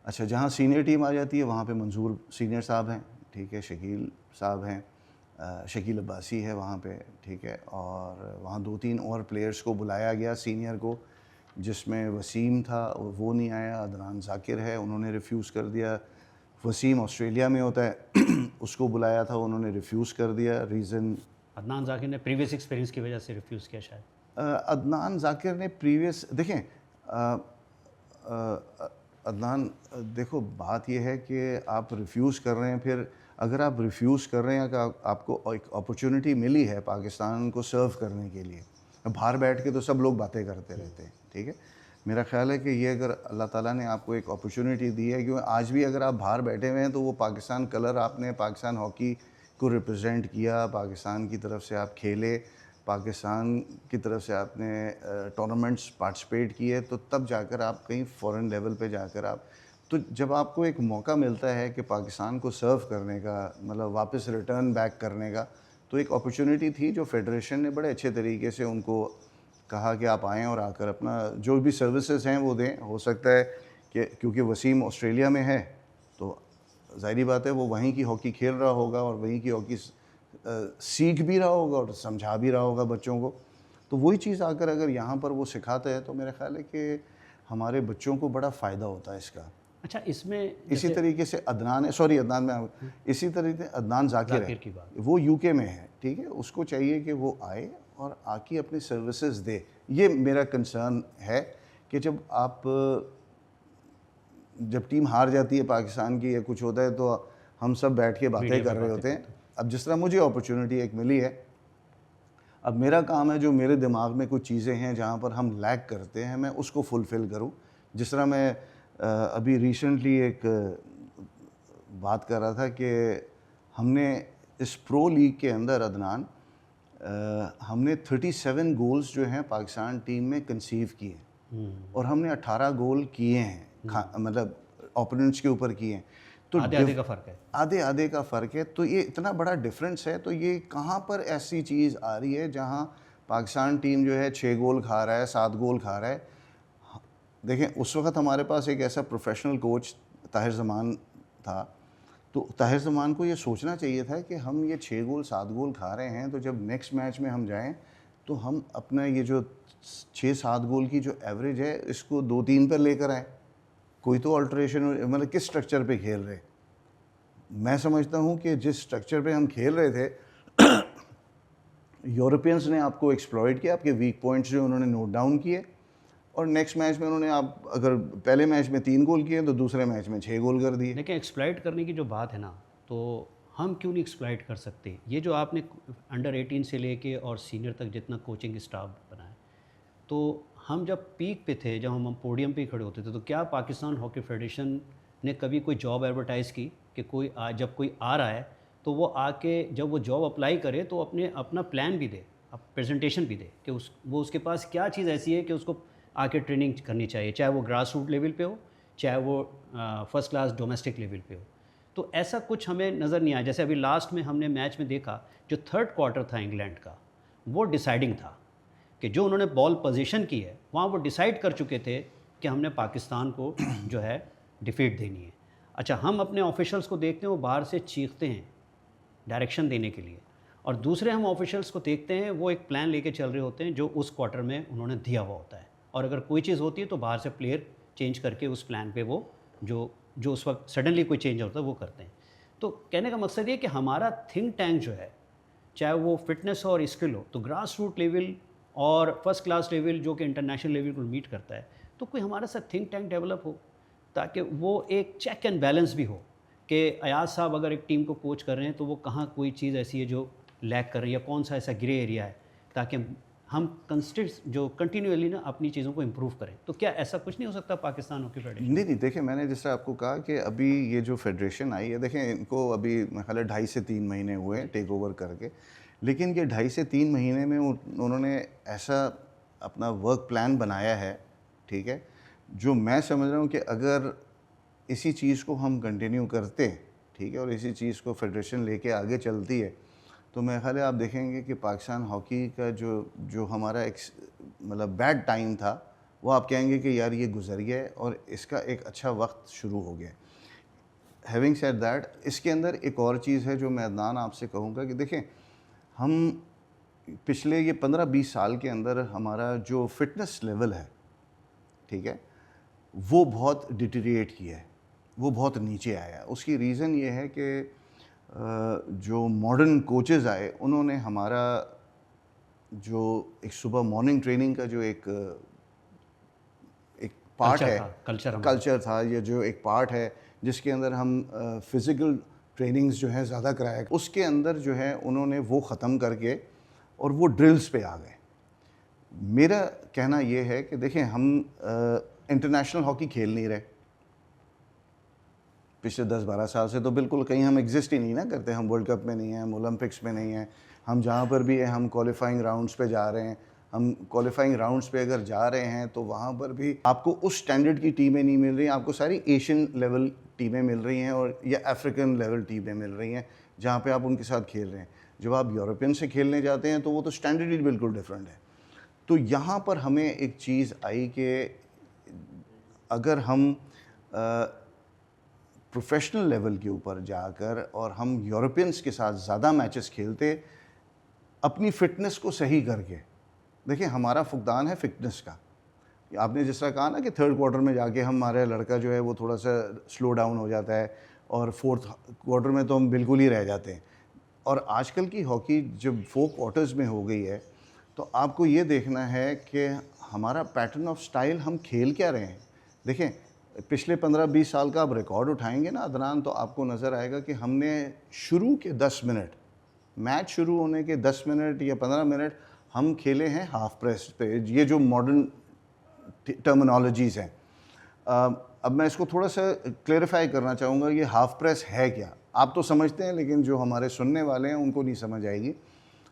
اچھا, جہاں سینئر ٹیم آ جاتی ہے وہاں پہ منظور سینئر صاحب ہیں, ٹھیک ہے, شکیل صاحب ہیں, شکیل عباسی ہے وہاں پہ, ٹھیک ہے, اور وہاں 2-3 اور پلیئرز کو بلایا گیا سینئر کو, جس میں وسیم تھا, وہ نہیں آیا. عدنان ذاکر ہے, انہوں نے ریفیوز کر دیا. وسیم آسٹریلیا میں ہوتا ہے, اس کو بلایا تھا, انہوں نے ریفیوز کر دیا. ریزن عدنان ذاکر نے پریویس ایکسپیرینس کی وجہ سے ریفیوز کیا شاید. عدنان ذاکر نے دیکھیں عدنان, دیکھو بات یہ ہے کہ آپ ریفیوز کر رہے ہیں, پھر اگر آپ ریفیوز کر رہے ہیں کہ آپ کو ایک اپرچونٹی ملی ہے پاکستان کو سرو کرنے کے لیے, باہر بیٹھ کے تو سب لوگ باتیں کرتے رہتے ہیں, ٹھیک ہے. میرا خیال ہے کہ یہ اگر اللہ تعالیٰ نے آپ کو ایک اپرچونٹی دی ہے, کیونکہ آج بھی اگر آپ باہر بیٹھے ہوئے ہیں تو وہ پاکستان کلر, آپ نے پاکستان ہاکی کو ریپرزینٹ کیا, پاکستان کی طرف سے آپ کھیلے, پاکستان کی طرف سے آپ نے ٹورنامنٹس پارٹیسپیٹ کیے, تو تب جا کر آپ کہیں فورن لیول پہ جا کر تو جب آپ کو ایک موقع ملتا ہے کہ پاکستان کو سرو کرنے کا, مطلب واپس ریٹرن بیک کرنے کا, تو ایک اپرچونٹی تھی جو فیڈریشن نے بڑے اچھے طریقے سے ان کو کہا کہ آپ آئیں اور آ کر اپنا جو بھی سروسز ہیں وہ دیں. ہو سکتا ہے کہ کیونکہ وسیم آسٹریلیا میں ہے تو ظاہری بات ہے وہ وہیں کی ہاکی کھیل رہا ہوگا, اور وہیں کی ہاکی سیکھ بھی رہا ہوگا اور سمجھا بھی رہا ہوگا بچوں کو, تو وہی چیز آ کر اگر یہاں پر وہ سکھاتا ہے تو میرا خیال ہے کہ ہمارے بچوں کو بڑا فائدہ ہوتا ہے اس کا. اچھا, اس میں اسی طریقے سے عدنان اسی طریقے سے عدنان ذاکر ہے, کی بات, وہ UK میں ہے, ٹھیک ہے, اس کو چاہیے کہ وہ آئے اور آ کے اپنی سروسز دے. یہ میرا کنسرن ہے کہ جب ٹیم ہار جاتی ہے پاکستان کی یا کچھ ہوتا ہے تو ہم سب بیٹھ کے باتیں کر رہے ہوتے ہیں. اب جس طرح مجھے اپرچونٹی ایک ملی ہے, اب میرا کام ہے جو میرے دماغ میں کچھ چیزیں ہیں جہاں پر ہم لیک کرتے ہیں, میں اس کو فلفل کروں. جس طرح میں ابھی ریسنٹلی ایک بات کر رہا تھا کہ ہم نے اس پرو لیگ کے اندر عدنان ہم نے 37 گولز جو ہیں پاکستان ٹیم میں کنسیو کیے اور ہم نے 18 گول کیے ہیں مطلب اوپوننٹس کے اوپر کیے ہیں. تو آدھے کا فرق ہے, آدھے کا فرق ہے. تو یہ اتنا بڑا ڈفرینس ہے. تو یہ کہاں پر ایسی چیز آ رہی ہے جہاں پاکستان ٹیم جو ہے 6 گول کھا رہا ہے, 7 گول کھا رہا ہے. دیکھیں اس وقت ہمارے پاس ایک ایسا پروفیشنل کوچ طاہر زمان تھا, تو طاہر زمان کو یہ سوچنا چاہیے تھا کہ ہم یہ 6 گول 7 گول کھا رہے ہیں, تو جب نیکسٹ میچ میں ہم جائیں تو ہم اپنا یہ جو 6-7 گول کی جو ایوریج ہے اس کو 2-3 پر لے کر آئیں. کوئی تو آلٹریشن, مطلب کس سٹرکچر پہ کھیل رہے. میں سمجھتا ہوں کہ جس سٹرکچر پہ ہم کھیل رہے تھے یورپینس نے آپ کو ایکسپلائٹ کیا, آپ کے ویک پوائنٹس جو انہوں نے نوٹ ڈاؤن کیے, اور نیکسٹ میچ میں انہوں نے, آپ اگر پہلے میچ میں 3 گول کیے تو دوسرے میچ میں 6 گول کر دیے. لیکن ایکسپلائٹ کرنے کی جو بات ہے نا, تو ہم کیوں نہیں ایکسپلائٹ کر سکتے؟ یہ جو آپ نے انڈر 18 سے لے کے اور سینئر تک جتنا کوچنگ اسٹاف بنا ہے, تو ہم جب پیک پہ تھے, جب ہم پوڈیم پہ کھڑے ہوتے تھے, تو کیا پاکستان ہاکی فیڈریشن نے کبھی کوئی جاب ایڈورٹائز کی کہ کوئی جب کوئی آ رہا ہے تو وہ آ کے جب وہ جاب اپلائی کرے تو اپنا پلان بھی دے, پریزنٹیشن بھی دے کہ وہ اس کے پاس کیا چیز ایسی ہے کہ اس کو آ کے ٹریننگ کرنی چاہیے, چاہے وہ گراس روٹ لیول پہ ہو, چاہے وہ فرسٹ کلاس ڈومیسٹک لیول پہ ہو. تو ایسا کچھ ہمیں نظر نہیں آیا. جیسے ابھی لاسٹ میں ہم نے میچ میں دیکھا, جو 3rd کوارٹر تھا انگلینڈ کا, وہ ڈیسائیڈنگ تھا کہ جو انہوں نے بال پوزیشن کی ہے وہاں وہ ڈیسائیڈ کر چکے تھے کہ ہم نے پاکستان کو جو ہے ڈیفیٹ دینی ہے. اچھا, ہم اپنے آفیشلس کو دیکھتے ہیں وہ باہر سے چیختے ہیں ڈائریکشن دینے کے لیے, اور دوسرے ہم آفیشلس کو دیکھتے ہیں وہ ایک پلان لے کے چل رہے ہوتے ہیں جو اس کوارٹر میں انہوں نے دیا ہوا ہوتا ہے, اور اگر کوئی چیز ہوتی ہے تو باہر سے پلیئر چینج کر کے اس پلان پہ وہ جو اس وقت سڈنلی کوئی چینج ہوتا ہے وہ کرتے ہیں. تو کہنے کا مقصد یہ کہ ہمارا تھنک ٹینک جو ہے, چاہے وہ فٹنس اور اسکل ہو, تو گراس روٹ لیول اور فرسٹ کلاس لیول جو کہ انٹرنیشنل لیول کو میٹ کرتا ہے, تو کوئی ہمارا ساتھ تھنک ٹینک ڈیولپ ہو تاکہ وہ ایک چیک اینڈ بیلنس بھی ہو کہ ایاز صاحب اگر ایک ٹیم کو کوچ کر رہے ہیں تو وہ کہاں کوئی چیز ایسی ہے جو لیک کر رہی ہے, یا کون سا ایسا گرے ایریا ہے, تاکہ ہم جو کنٹینیولی نا اپنی چیزوں کو امپروو کریں. تو کیا ایسا کچھ نہیں ہو سکتا پاکستان ہاکی فیڈریشن؟ نہیں, دیکھیں میں نے جس طرح آپ کو کہا کہ ابھی یہ جو فیڈریشن آئی ہے, دیکھیں ان کو ابھی میرے خیال ہے 2.5 سے 3 مہینے ہوئے ہیں ٹیک اوور کر کے, لیکن یہ 2.5 سے 3 مہینے میں انہوں نے ایسا اپنا ورک پلان بنایا ہے, ٹھیک ہے, جو میں سمجھ رہا ہوں کہ اگر اسی چیز کو ہم کنٹینیو کرتے, ٹھیک ہے, اور اسی چیز کو فیڈریشن لے کے آگے چلتی ہے, تو میرے خیال ہے آپ دیکھیں گے کہ پاکستان ہاکی کا جو ہمارا ایک مطلب بیڈ ٹائم تھا وہ آپ کہیں گے کہ یار یہ گزر گیا ہے اور اس کا ایک اچھا وقت شروع ہو گیا. ہیونگ سیڈ دیٹ, اس کے اندر ایک اور چیز ہے جو میں عدنان آپ سے کہوں گا کہ دیکھیں ہم پچھلے یہ 15-20 سال کے اندر ہمارا جو فٹنس لیول ہے, ٹھیک ہے, وہ بہت ڈیٹیریٹ کیا ہے, وہ بہت نیچے آیا. اس کی ریزن یہ ہے کہ جو ماڈرن کوچز آئے انہوں نے ہمارا جو ایک صبح مارننگ ٹریننگ کا جو ایک پارٹ ہے, کلچر تھا, یہ جو ایک پارٹ ہے جس کے اندر ہم فزیکل ٹریننگز جو ہیں زیادہ کرایا, اس کے اندر جو ہے انہوں نے وہ ختم کر کے اور وہ ڈرلز پہ آ گئے. میرا کہنا یہ ہے کہ دیکھیں ہم انٹرنیشنل ہاکی کھیل نہیں رہے پچھلے 10-12 سال سے, تو بالکل کہیں ہم ایگزسٹ ہی نہیں نا کرتے. ہم ورلڈ کپ میں نہیں ہیں, ہم اولمپکس میں نہیں ہیں, ہم جہاں پر بھی ہیں ہم کوالیفائنگ راؤنڈس پہ جا رہے ہیں. ہم کوالیفائنگ راؤنڈس پہ اگر جا رہے ہیں تو وہاں پر بھی آپ کو اس سٹینڈرڈ کی ٹیمیں نہیں مل رہی ہیں, آپ کو ساری ایشین لیول ٹیمیں مل رہی ہیں اور یا افریقن لیول ٹیمیں مل رہی ہیں جہاں پہ آپ ان کے ساتھ کھیل رہے ہیں. جب آپ یورپین سے کھیلنے جاتے ہیں تو وہ تو سٹینڈرڈ ہی بالکل ڈفرینٹ ہے. تو یہاں پر ہمیں ایک چیز آئی کہ اگر ہم پروفیشنل لیول کے اوپر جا کر اور ہم یورپینس کے ساتھ زیادہ میچز کھیلتے اپنی فٹنس کو صحیح کر کے. دیکھیں ہمارا فقدان ہے فٹنس کا. آپ نے جس طرح کہا نا کہ 3rd کوارٹر میں جا کے ہمارا لڑکا جو ہے وہ تھوڑا سا سلو ڈاؤن ہو جاتا ہے اور 4th کوارٹر میں تو ہم بالکل ہی رہ جاتے ہیں. اور آج کل کی ہاکی جب 4 کوارٹرز میں ہو گئی ہے تو آپ کو یہ دیکھنا ہے کہ ہمارا پیٹرن آف سٹائل ہم کھیل کیا رہے ہیں. دیکھیں پچھلے 15-20 سال کا آپ ریکارڈ اٹھائیں گے نا عدنان, تو آپ کو نظر آئے گا کہ ہم نے شروع کے 10 منٹ, میچ شروع ہونے کے 10 منٹ یا 15 منٹ ہم کھیلے ہیں ہاف پریس پہ. یہ جو ماڈرن ٹرمنالوجیز ہیں, اب میں اس کو تھوڑا سا کلیریفائی کرنا چاہوں گا, یہ ہاف پریس ہے کیا. آپ تو سمجھتے ہیں لیکن جو ہمارے سننے والے ہیں ان کو نہیں سمجھ آئے گی.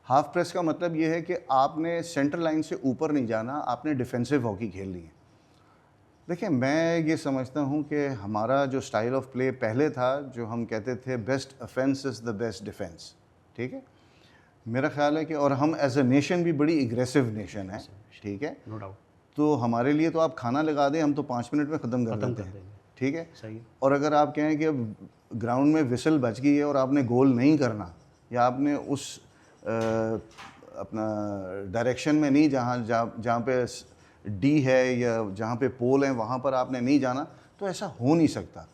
ہاف پریس کا مطلب یہ ہے کہ آپ نے سینٹر لائن سے اوپر نہیں جانا, آپ نے ڈیفینسو ہاکی کھیلنی ہے. دیکھیں میں یہ سمجھتا ہوں کہ ہمارا جو سٹائل آف پلے پہلے تھا, جو ہم کہتے تھے best offence is the best defence, ٹھیک ہے, میرا خیال ہے کہ, اور ہم ایز اے نیشن بھی بڑی اگریسو نیشن ہے, ٹھیک ہے, نو ڈاؤٹ. تو ہمارے لیے تو آپ کھانا لگا دیں ہم تو 5 منٹ میں ختم کر دیتے ہیں, ٹھیک ہے. صحیح. اور اگر آپ کہیں کہ اب گراؤنڈ میں وسل بج گئی ہے اور آپ نے گول نہیں کرنا, یا آپ نے اس اپنا ڈائریکشن میں نہیں جہاں پہ ڈی ہے یا جہاں پہ پول ہیں وہاں پر آپ نے نہیں جانا, تو ایسا ہو نہیں سکتا.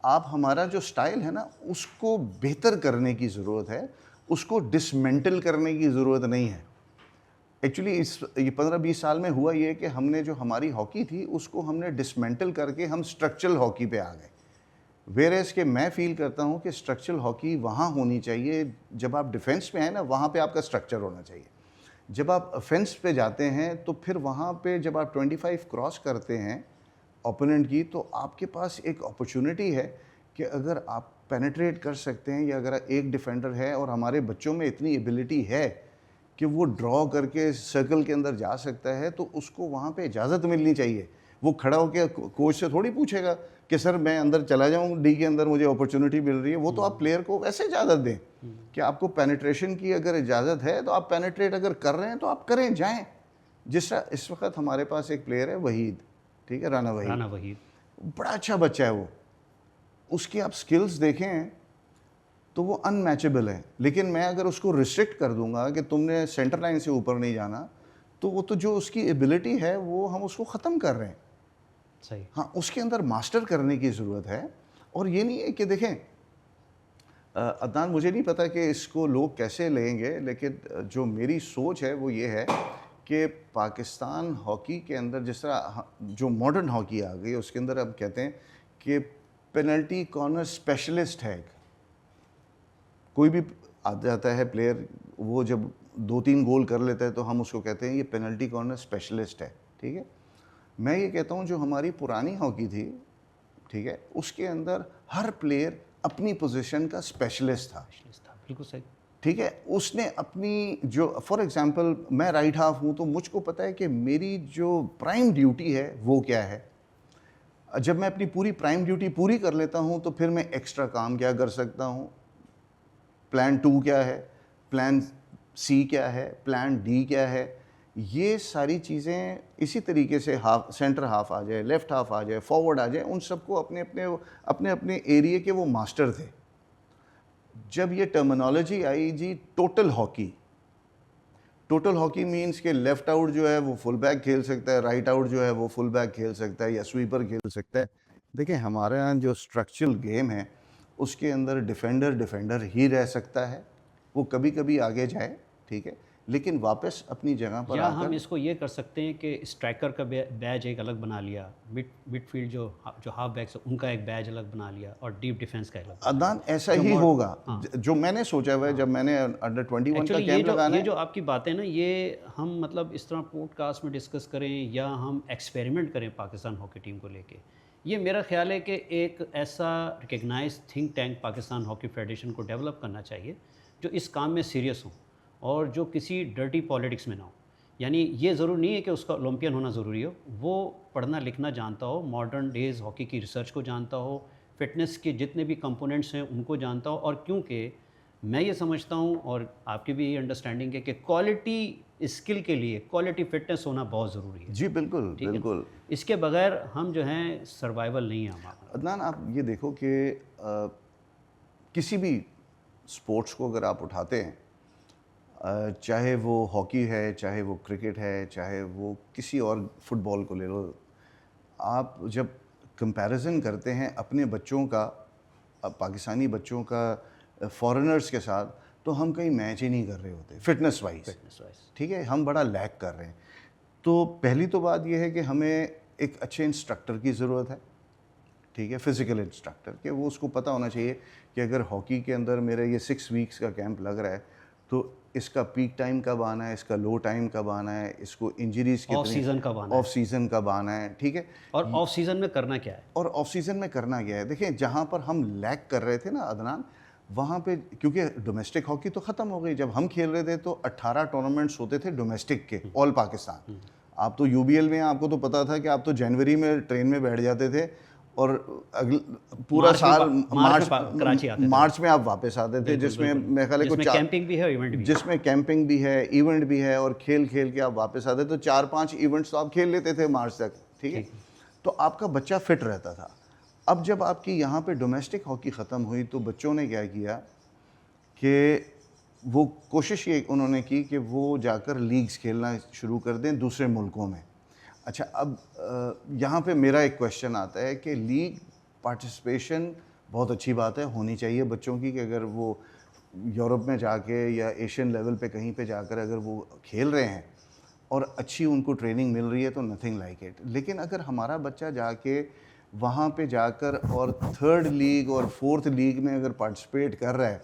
آپ ہمارا جو سٹائل ہے نا اس کو بہتر کرنے کی ضرورت ہے, اس کو ڈسمنٹل کرنے کی ضرورت نہیں ہے. ایکچولی یہ 15-20 سال میں ہوا یہ کہ ہم نے جو ہماری ہاکی تھی اس کو ہم نے ڈسمنٹل کر کے ہم اسٹرکچرل ہاکی پہ آ گئے. ویئرز کہ میں فیل کرتا ہوں کہ اسٹرکچرل ہاکی وہاں ہونی چاہیے جب آپ ڈیفینس میں ہیں نا, وہاں پہ آپ کا اسٹرکچر ہونا چاہیے. جب آپ افینس پہ جاتے ہیں تو پھر وہاں پہ جب آپ 25 کراس کرتے ہیں اوپوننٹ کی, تو آپ کے پاس ایک اپرچونٹی ہے کہ اگر آپ پینیٹریٹ کر سکتے ہیں, یا اگر ایک ڈیفینڈر ہے اور ہمارے بچوں میں اتنی ایبلٹی ہے کہ وہ ڈرا کر کے سرکل کے اندر جا سکتا ہے, تو اس کو وہاں پہ اجازت ملنی چاہیے. وہ کھڑا ہو کے کوچ سے تھوڑی پوچھے گا کہ سر میں اندر چلا جاؤں ڈی کے اندر, مجھے اپرچونٹی مل رہی ہے. وہ تو آپ پلیئر کو ویسے اجازت دیں کہ آپ کو پینیٹریشن کی اگر اجازت ہے تو آپ پینیٹریٹ اگر کر رہے ہیں تو آپ کریں, جائیں. جس طرح اس وقت ہمارے پاس ایک پلیئر ہے وحید, ٹھیک ہے, رانا وحید, بڑا اچھا بچہ ہے وہ, اس کی آپ سکلز دیکھیں تو وہ ان میچبل ہے. لیکن میں اگر اس کو ریسٹرکٹ کر دوں گا کہ تم نے سینٹر لائن سے اوپر نہیں جانا, تو وہ تو جو اس کی ایبلٹی ہے وہ ہم اس کو ختم کر رہے ہیں. صحیح. ہاں, اس کے اندر ماسٹر کرنے کی ضرورت ہے. اور یہ نہیں ہے کہ دیکھیں عدنان, مجھے نہیں پتا کہ اس کو لوگ کیسے لیں گے, لیکن جو میری سوچ ہے وہ یہ ہے کہ پاکستان ہاکی کے اندر جس طرح جو ماڈرن ہاکی آ گئی اس کے اندر اب کہتے ہیں کہ پینلٹی کارنر اسپیشلسٹ ہے. کوئی بھی آ جاتا ہے پلیئر, وہ جب 2-3 گول کر لیتا ہے تو ہم اس کو کہتے ہیں یہ پینلٹی کارنر اسپیشلسٹ ہے, ٹھیک ہے. میں یہ کہتا ہوں جو ہماری پرانی ہاکی تھی, ٹھیک ہے, اس کے اندر ہر پلیئر اپنی پوزیشن کا اسپیشلسٹ تھا. بالکل صحیح. ٹھیک ہے, اس نے اپنی جو, فار ایگزامپل میں رائٹ ہاف ہوں تو مجھ کو پتہ ہے کہ میری جو پرائم ڈیوٹی ہے وہ کیا ہے. جب میں اپنی پوری پرائم ڈیوٹی پوری کر لیتا ہوں تو پھر میں ایکسٹرا کام کیا کر سکتا ہوں, پلان 2 کیا ہے, پلان سی کیا ہے, پلان ڈی کیا ہے. یہ ساری چیزیں اسی طریقے سے سینٹر ہاف آ جائے, لیفٹ ہاف آ جائے, فارورڈ آ جائے, ان سب کو اپنے اپنے ایریے کے وہ ماسٹر تھے. جب یہ ٹرمینالوجی آئی جی total hockey, total hockey means کہ لیفٹ آؤٹ جو ہے وہ فل بیک کھیل سکتا ہے, رائٹ آؤٹ جو ہے وہ فل بیک کھیل سکتا ہے یا سویپر کھیل سکتا ہے. دیکھیں ہمارے یہاں جو اسٹرکچرل گیم ہے اس کے اندر ڈیفینڈر ہی رہ سکتا ہے. وہ کبھی کبھی آگے جائے, ٹھیک ہے, لیکن واپس اپنی جگہ پر یا آ ہم کر, اس کو یہ کر سکتے ہیں کہ اسٹرائکر کا بیج ایک الگ بنا لیا, مڈ فیلڈ جو ہاف بیکس ان کا ایک بیج الگ بنا لیا, اور ڈیپ ڈیفینس کا الگ. عدنان ایسا ہی ہوگا جو میں نے سوچا ہوا ہے جب میں نے انڈر 21 کا کیمپ لگانا ہے. یہ جو آپ کی باتیں نا, یہ ہم مطلب اس طرح پوڈ کاسٹ میں ڈسکس کریں یا ہم ایکسپیریمنٹ کریں پاکستان ہاکی ٹیم کو لے کے, یہ میرا خیال ہے کہ ایک ایسا recognise think tank Pakistan hockey federation کو ڈیولپ کرنا چاہیے جو اس کام میں سیریس ہوں اور جو کسی ڈرٹی پالیٹکس میں نہ ہو. یعنی یہ ضرور نہیں ہے کہ اس کا اولمپئن ہونا ضروری ہو, وہ پڑھنا لکھنا جانتا ہو, ماڈرن ڈیز ہاکی کی ریسرچ کو جانتا ہو, فٹنس کے جتنے بھی کمپوننٹس ہیں ان کو جانتا ہو. اور کیونکہ میں یہ سمجھتا ہوں اور آپ کی بھی یہ انڈرسٹینڈنگ ہے کہ کوالٹی اسکل کے لیے کوالٹی فٹنس ہونا بہت ضروری ہے. جی بالکل بالکل, اس کے بغیر ہم جو ہیں سروائیول نہیں ہیں ہمارا. عدنان آپ یہ دیکھو کہ کسی بھی اسپورٹس کو اگر آپ اٹھاتے ہیں, چاہے وہ ہاکی ہے, چاہے وہ کرکٹ ہے, چاہے وہ کسی اور فٹ بال کو لے لو, آپ جب کمپیریزن کرتے ہیں اپنے بچوں کا, پاکستانی بچوں کا فارنرز کے ساتھ, تو ہم کہیں میچ ہی نہیں کر رہے ہوتے فٹنس وائز, ٹھیک ہے, ہم بڑا لیک کر رہے ہیں. تو پہلی تو بات یہ ہے کہ ہمیں ایک اچھے انسٹرکٹر کی ضرورت ہے, ٹھیک ہے, فزیکل انسٹرکٹر, کہ وہ اس کو پتہ ہونا چاہیے کہ اگر ہاکی کے اندر میرا یہ 6 ویکس کا کیمپ لگ رہا ہے تو اس کا پیک ٹائم کب آنا ہے, اس کا لو ٹائم کب آنا ہے, اس کو انجریز کے آف سیزن کب آنا ہے, آف سیزن کب آنا ہے, ٹھیک ہے, اور آف سیزن میں کرنا کیا ہے, اور آف سیزن میں کرنا کیا ہے. دیکھیں جہاں پر ہم لیک کر رہے تھے نا عدنان, وہاں پہ کیونکہ ڈومیسٹک ہاکی تو ختم ہو گئی. جب ہم کھیل رہے تھے تو 18 ٹورنامنٹس ہوتے تھے ڈومیسٹک کے آل پاکستان. آپ تو یو بی ایل میں آپ کو تو پتہ تھا کہ آپ تو جنوری میں ٹرین میں بیٹھ جاتے تھے اور پورا سال مارچ میں آپ واپس آتے تھے, جس میں میرے خیال ہے کچھ جس میں کیمپنگ بھی ہے, ایونٹ بھی ہے, اور کھیل کھیل کے آپ واپس آتے تو 4-5 ایونٹس تو آپ کھیل لیتے تھے مارچ تک. ٹھیک ہے, تو آپ کا بچہ فٹ رہتا تھا. اب جب آپ کی یہاں پہ ڈومیسٹک ہاکی ختم ہوئی تو بچوں نے کیا کیا کہ وہ کوشش یہ انہوں نے کی کہ وہ جا کر لیگز کھیلنا شروع کر دیں دوسرے ملکوں میں. اچھا, اب یہاں پہ میرا ایک کویشچن آتا ہے کہ لیگ پارٹیسپیشن بہت اچھی بات ہے, ہونی چاہیے بچوں کی, کہ اگر وہ یورپ میں جا کے یا ایشین لیول پہ کہیں پہ جا کر اگر وہ کھیل رہے ہیں اور اچھی ان کو ٹریننگ مل رہی ہے تو نتھنگ لائک اٹ. لیکن اگر ہمارا بچہ جا کے وہاں پہ جا کر اور 3rd لیگ اور 4th لیگ میں اگر پارٹیسپیٹ کر رہا ہے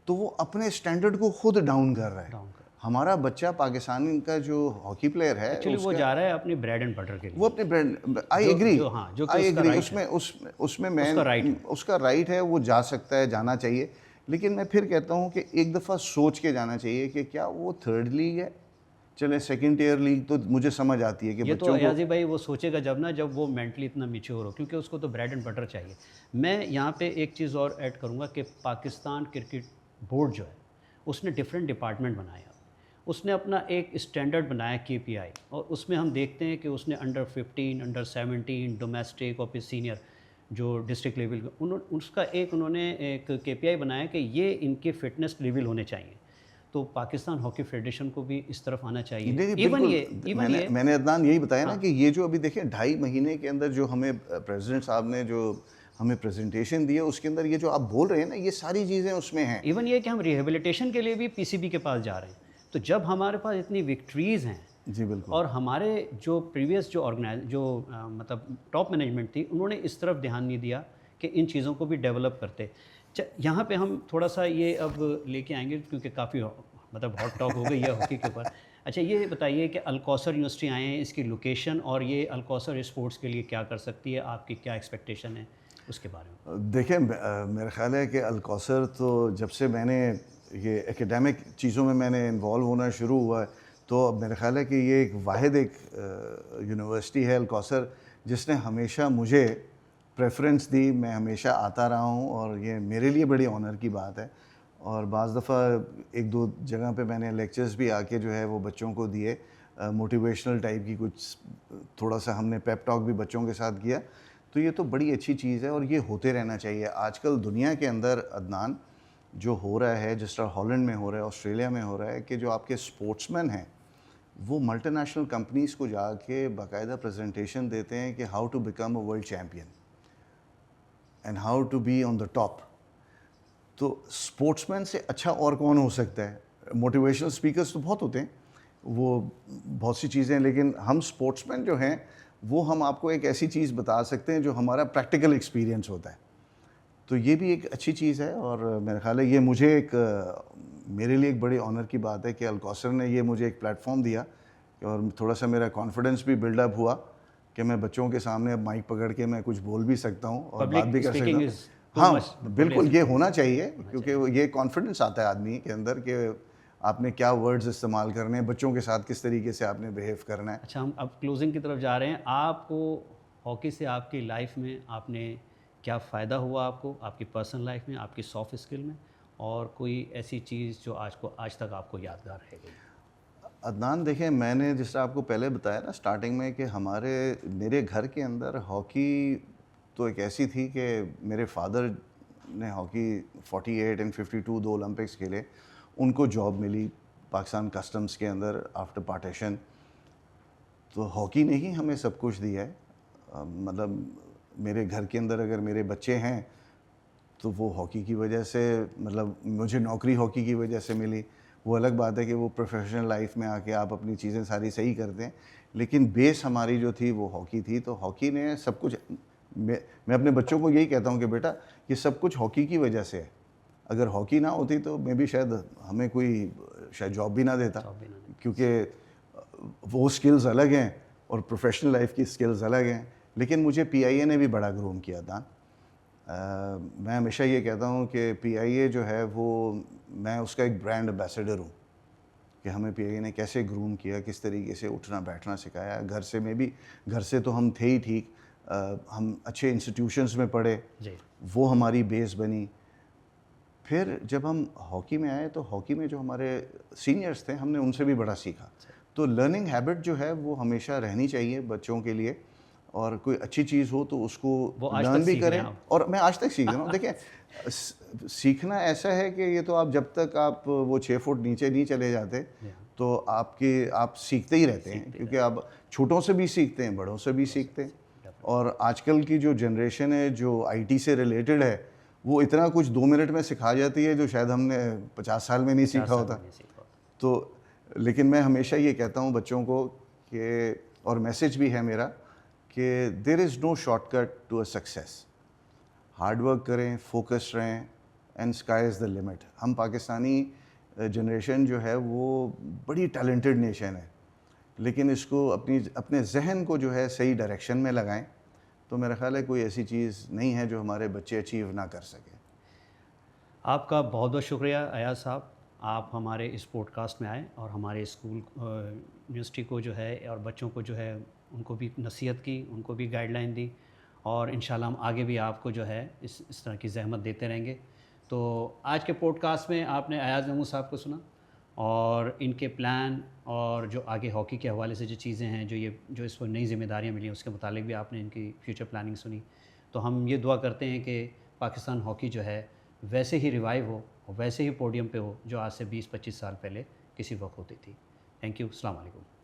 تو وہ اپنے اسٹینڈرڈ کو خود ڈاؤن کر رہا ہے. ہمارا بچہ پاکستان کا جو ہاکی پلیئر ہے وہ جا رہا ہے اپنے بریڈ اینڈ بٹر کے لیے, وہ اپنے برانڈ, آئی ایگری, اس میں اس کا رائٹ ہے, وہ جا سکتا ہے, جانا چاہیے. لیکن میں پھر کہتا ہوں کہ ایک دفعہ سوچ کے جانا چاہیے کہ کیا وہ 3rd لیگ ہے, چلے 2nd ٹیئر لیگ تو مجھے سمجھ آتی ہے کہ یہ تو ایازی بھائی وہ سوچے گا جب وہ مینٹلی اتنا میچور ہو, کیونکہ اس کو تو بریڈ اینڈ بٹر چاہیے. میں یہاں پہ ایک چیز اور ایڈ کروں گا کہ پاکستان کرکٹ بورڈ جو ہے اس نے ڈفرینٹ ڈپارٹمنٹ بنایا, اس نے اپنا ایک اسٹینڈرڈ بنایا KPI, اور اس میں ہم دیکھتے ہیں کہ اس نے انڈر 15, انڈر 17 ڈومیسٹک اور پھر سینئر جو ڈسٹرکٹ لیول اس کا انہوں نے ایک KPI بنایا کہ یہ ان کے فٹنس لیول ہونے چاہیے. تو پاکستان ہاکی فیڈریشن کو بھی اس طرف آنا چاہیے. میں نے عدنان یہی بتایا نا کہ یہ جو ابھی دیکھیں 2.5 مہینے کے اندر جو ہمیں پریزیڈنٹ صاحب نے جو ہمیں پریزنٹیشن دی ہے اس کے اندر یہ جو آپ بول رہے ہیں نا یہ ساری چیزیں اس میں ہیں. ایون یہ کہ ہم ریہیبلیٹیشن کے لیے بھی PCB کے پاس جا رہے ہیں. تو جب ہمارے پاس اتنی وکٹریز ہیں, جی بالکل, اور ہمارے جو پریویس جو مطلب ٹاپ مینجمنٹ تھی انہوں نے اس طرف دھیان نہیں دیا کہ ان چیزوں کو بھی ڈیولپ کرتے. یہاں پہ ہم تھوڑا سا یہ اب لے کے آئیں گے کیونکہ کافی مطلب ہاٹ ٹاک ہو گئی ہے ہاکی کے اوپر. اچھا, یہ بتائیے کہ الکوثر یونیورسٹی آئے ہیں, اس کی لوکیشن اور یہ الکوثر اسپورٹس کے لیے کیا کر سکتی ہے, آپ کی کیا ایکسپیکٹیشن ہے اس کے بارے میں؟ دیکھیں میرا خیال ہے کہ الکوثر تو جب سے میں نے یہ ایکیڈیمک چیزوں میں نے انوالو ہونا شروع ہوا ہے تو میرا خیال ہے کہ یہ ایک واحد ایک یونیورسٹی ہے الکوثر جس نے ہمیشہ مجھے پریفرنس دی. میں ہمیشہ آتا رہا ہوں اور یہ میرے لیے بڑی آنر کی بات ہے. اور بعض دفعہ 1-2 جگہ پہ میں نے لیکچرز بھی آ کے جو ہے وہ بچوں کو دیے, موٹیویشنل ٹائپ کی کچھ تھوڑا سا ہم نے پیپ ٹاک بھی بچوں کے ساتھ کیا. تو یہ تو بڑی اچھی چیز ہے اور یہ ہوتے رہنا چاہیے. آج کل دنیا کے اندر عدنان جو ہو رہا ہے, جس طرح ہالینڈ میں ہو رہا ہے, آسٹریلیا میں ہو رہا ہے, کہ جو آپ کے اسپورٹس مین ہیں وہ ملٹی نیشنل کمپنیز کو جا کے باقاعدہ پریزنٹیشن دیتے ہیں کہ how to become a world champion and how to be on the top. تو اسپورٹس مین سے اچھا اور کون ہو سکتا ہے؟ موٹیویشنل اسپیکرس تو بہت ہوتے ہیں, وہ بہت سی چیزیں, لیکن ہم اسپورٹس مین جو ہیں وہ ہم آپ کو ایک ایسی چیز بتا سکتے ہیں جو ہمارا پریکٹیکل ایکسپیرینس ہوتا ہے. تو یہ بھی ایک اچھی چیز ہے اور میرا خیال ہے یہ مجھے میرے لیے ایک بڑی آنر کی بات ہے کہ الکوثر نے یہ مجھے ایک پلیٹ فارم دیا اور تھوڑا سا میرا کانفیڈنس بھی بلڈ اپ ہوا کہ میں بچوں کے سامنے اب مائک پکڑ کے میں کچھ بول بھی سکتا ہوں اور بات بھی کر سکتا ہوں. ہاں بالکل, یہ ہونا چاہیے کیونکہ یہ کانفیڈنس آتا ہے آدمی کے اندر کہ آپ نے کیا ورڈز استعمال کرنے ہیں, بچوں کے ساتھ کس طریقے سے آپ نے بیہیو کرنا ہے. اچھا, ہم اب کلوزنگ کی طرف جا رہے ہیں. آپ کو ہاکی سے آپ کی لائف میں آپ نے کیا فائدہ ہوا, آپ کو آپ کی پرسنل لائف میں, آپ کی سافٹ اسکل میں, اور کوئی ایسی چیز جو آج تک آپ کو یادگار رہ گئی؟ عدنان دیکھیں, میں نے جس طرح آپ کو پہلے بتایا نا اسٹارٹنگ میں کہ میرے گھر کے اندر ہاکی تو ایک ایسی تھی کہ میرے فادر نے ہاکی 48 and 52 2 اولمپکس کھیلے, ان کو جاب ملی پاکستان کسٹمز کے اندر آفٹر پارٹیشن. تو ہاکی نے ہی ہمیں سب کچھ دیا ہے. مطلب میرے گھر کے اندر اگر میرے بچے ہیں تو وہ ہاکی کی وجہ سے, مطلب مجھے نوکری ہاکی کی وجہ سے ملی. وہ الگ بات ہے کہ وہ پروفیشنل لائف میں آ کے آپ اپنی چیزیں ساری صحیح کرتے ہیں, لیکن بیس ہماری جو تھی وہ ہاکی تھی. تو ہاکی نے سب کچھ, میں اپنے بچوں کو یہی کہتا ہوں کہ بیٹا یہ سب کچھ ہاکی کی وجہ سے ہے. اگر ہاکی نہ ہوتی تو میں بھی شاید ہمیں کوئی جاب بھی نہ دیتا, کیونکہ وہ سکلز الگ ہیں اور پروفیشنل لائف کی سکلز الگ ہیں. لیکن مجھے PIA نے بھی بڑا گروم کیا تھا. میں ہمیشہ یہ کہتا ہوں کہ پی آئی اے جو ہے وہ میں اس کا ایک برانڈ ایمبیسڈر ہوں کہ ہمیں پی آئی اے نے کیسے گروم کیا, کس طریقے سے اٹھنا بیٹھنا سکھایا. گھر سے میں بھی, گھر سے تو ہم تھے ہی ٹھیک, ہم اچھے انسٹیٹیوشنز میں پڑھے, وہ ہماری بیس بنی. پھر جب ہم ہاکی میں آئے تو ہاکی میں جو ہمارے سینئرز تھے ہم نے ان سے بھی بڑا سیکھا. تو لرننگ ہیبٹ جو ہے وہ ہمیشہ رہنی چاہیے بچوں کے لیے, اور کوئی اچھی چیز ہو تو اس کو لرن بھی کریں. اور میں آج تک سیکھ رہا ہوں. دیکھیں سیکھنا ایسا ہے کہ یہ تو آپ جب تک آپ وہ 6 فٹ نیچے نہیں چلے جاتے تو آپ سیکھتے ہی رہتے ہیں, کیونکہ آپ چھوٹوں سے بھی سیکھتے ہیں, بڑوں سے بھی سیکھتے ہیں. اور آج کل کی جو جنریشن ہے جو آئی ٹی سے ریلیٹڈ ہے وہ اتنا کچھ 2 منٹ میں سکھا جاتی ہے جو شاید ہم نے 50 سال میں نہیں سیکھا ہوتا. تو لیکن میں ہمیشہ یہ کہتا ہوں بچوں کو کہ, اور میسج بھی ہے میرا, کہ there is no short cut to a success. Hard work کریں, فوکس رہیں, and sky is the limit. ہم پاکستانی جنریشن جو ہے وہ بڑی ٹیلنٹڈ نیشن ہے, لیکن اس کو اپنے ذہن کو جو ہے صحیح ڈائریکشن میں لگائیں تو میرا خیال ہے کوئی ایسی چیز نہیں ہے جو ہمارے بچے اچیو نہ کر سکیں. آپ کا بہت بہت شکریہ ایاز صاحب, آپ ہمارے اس پوڈ کاسٹ میں آئے اور ہمارے اسکول یونیورسٹی کو جو ہے اور بچوں کو جو ہے ان کو بھی نصیحت کی, ان کو بھی گائیڈ لائن دی, اور انشاءاللہ ہم آگے بھی آپ کو جو ہے اس طرح کی زحمت دیتے رہیں گے. تو آج کے پوڈ کاسٹ میں آپ نے ایاز محمود صاحب کو سنا اور ان کے پلان اور جو آگے ہاکی کے حوالے سے جو چیزیں ہیں جو اس کو نئی ذمہ داریاں ملی ہیں اس کے متعلق بھی آپ نے ان کی فیوچر پلاننگ سنی. تو ہم یہ دعا کرتے ہیں کہ پاکستان ہاکی جو ہے ویسے ہی ریوائیو ہو اور ویسے ہی پوڈیم پہ ہو جو آج سے 20-25 سال پہلے کسی وقت ہوتی تھی. تھینک یو, السلام علیکم.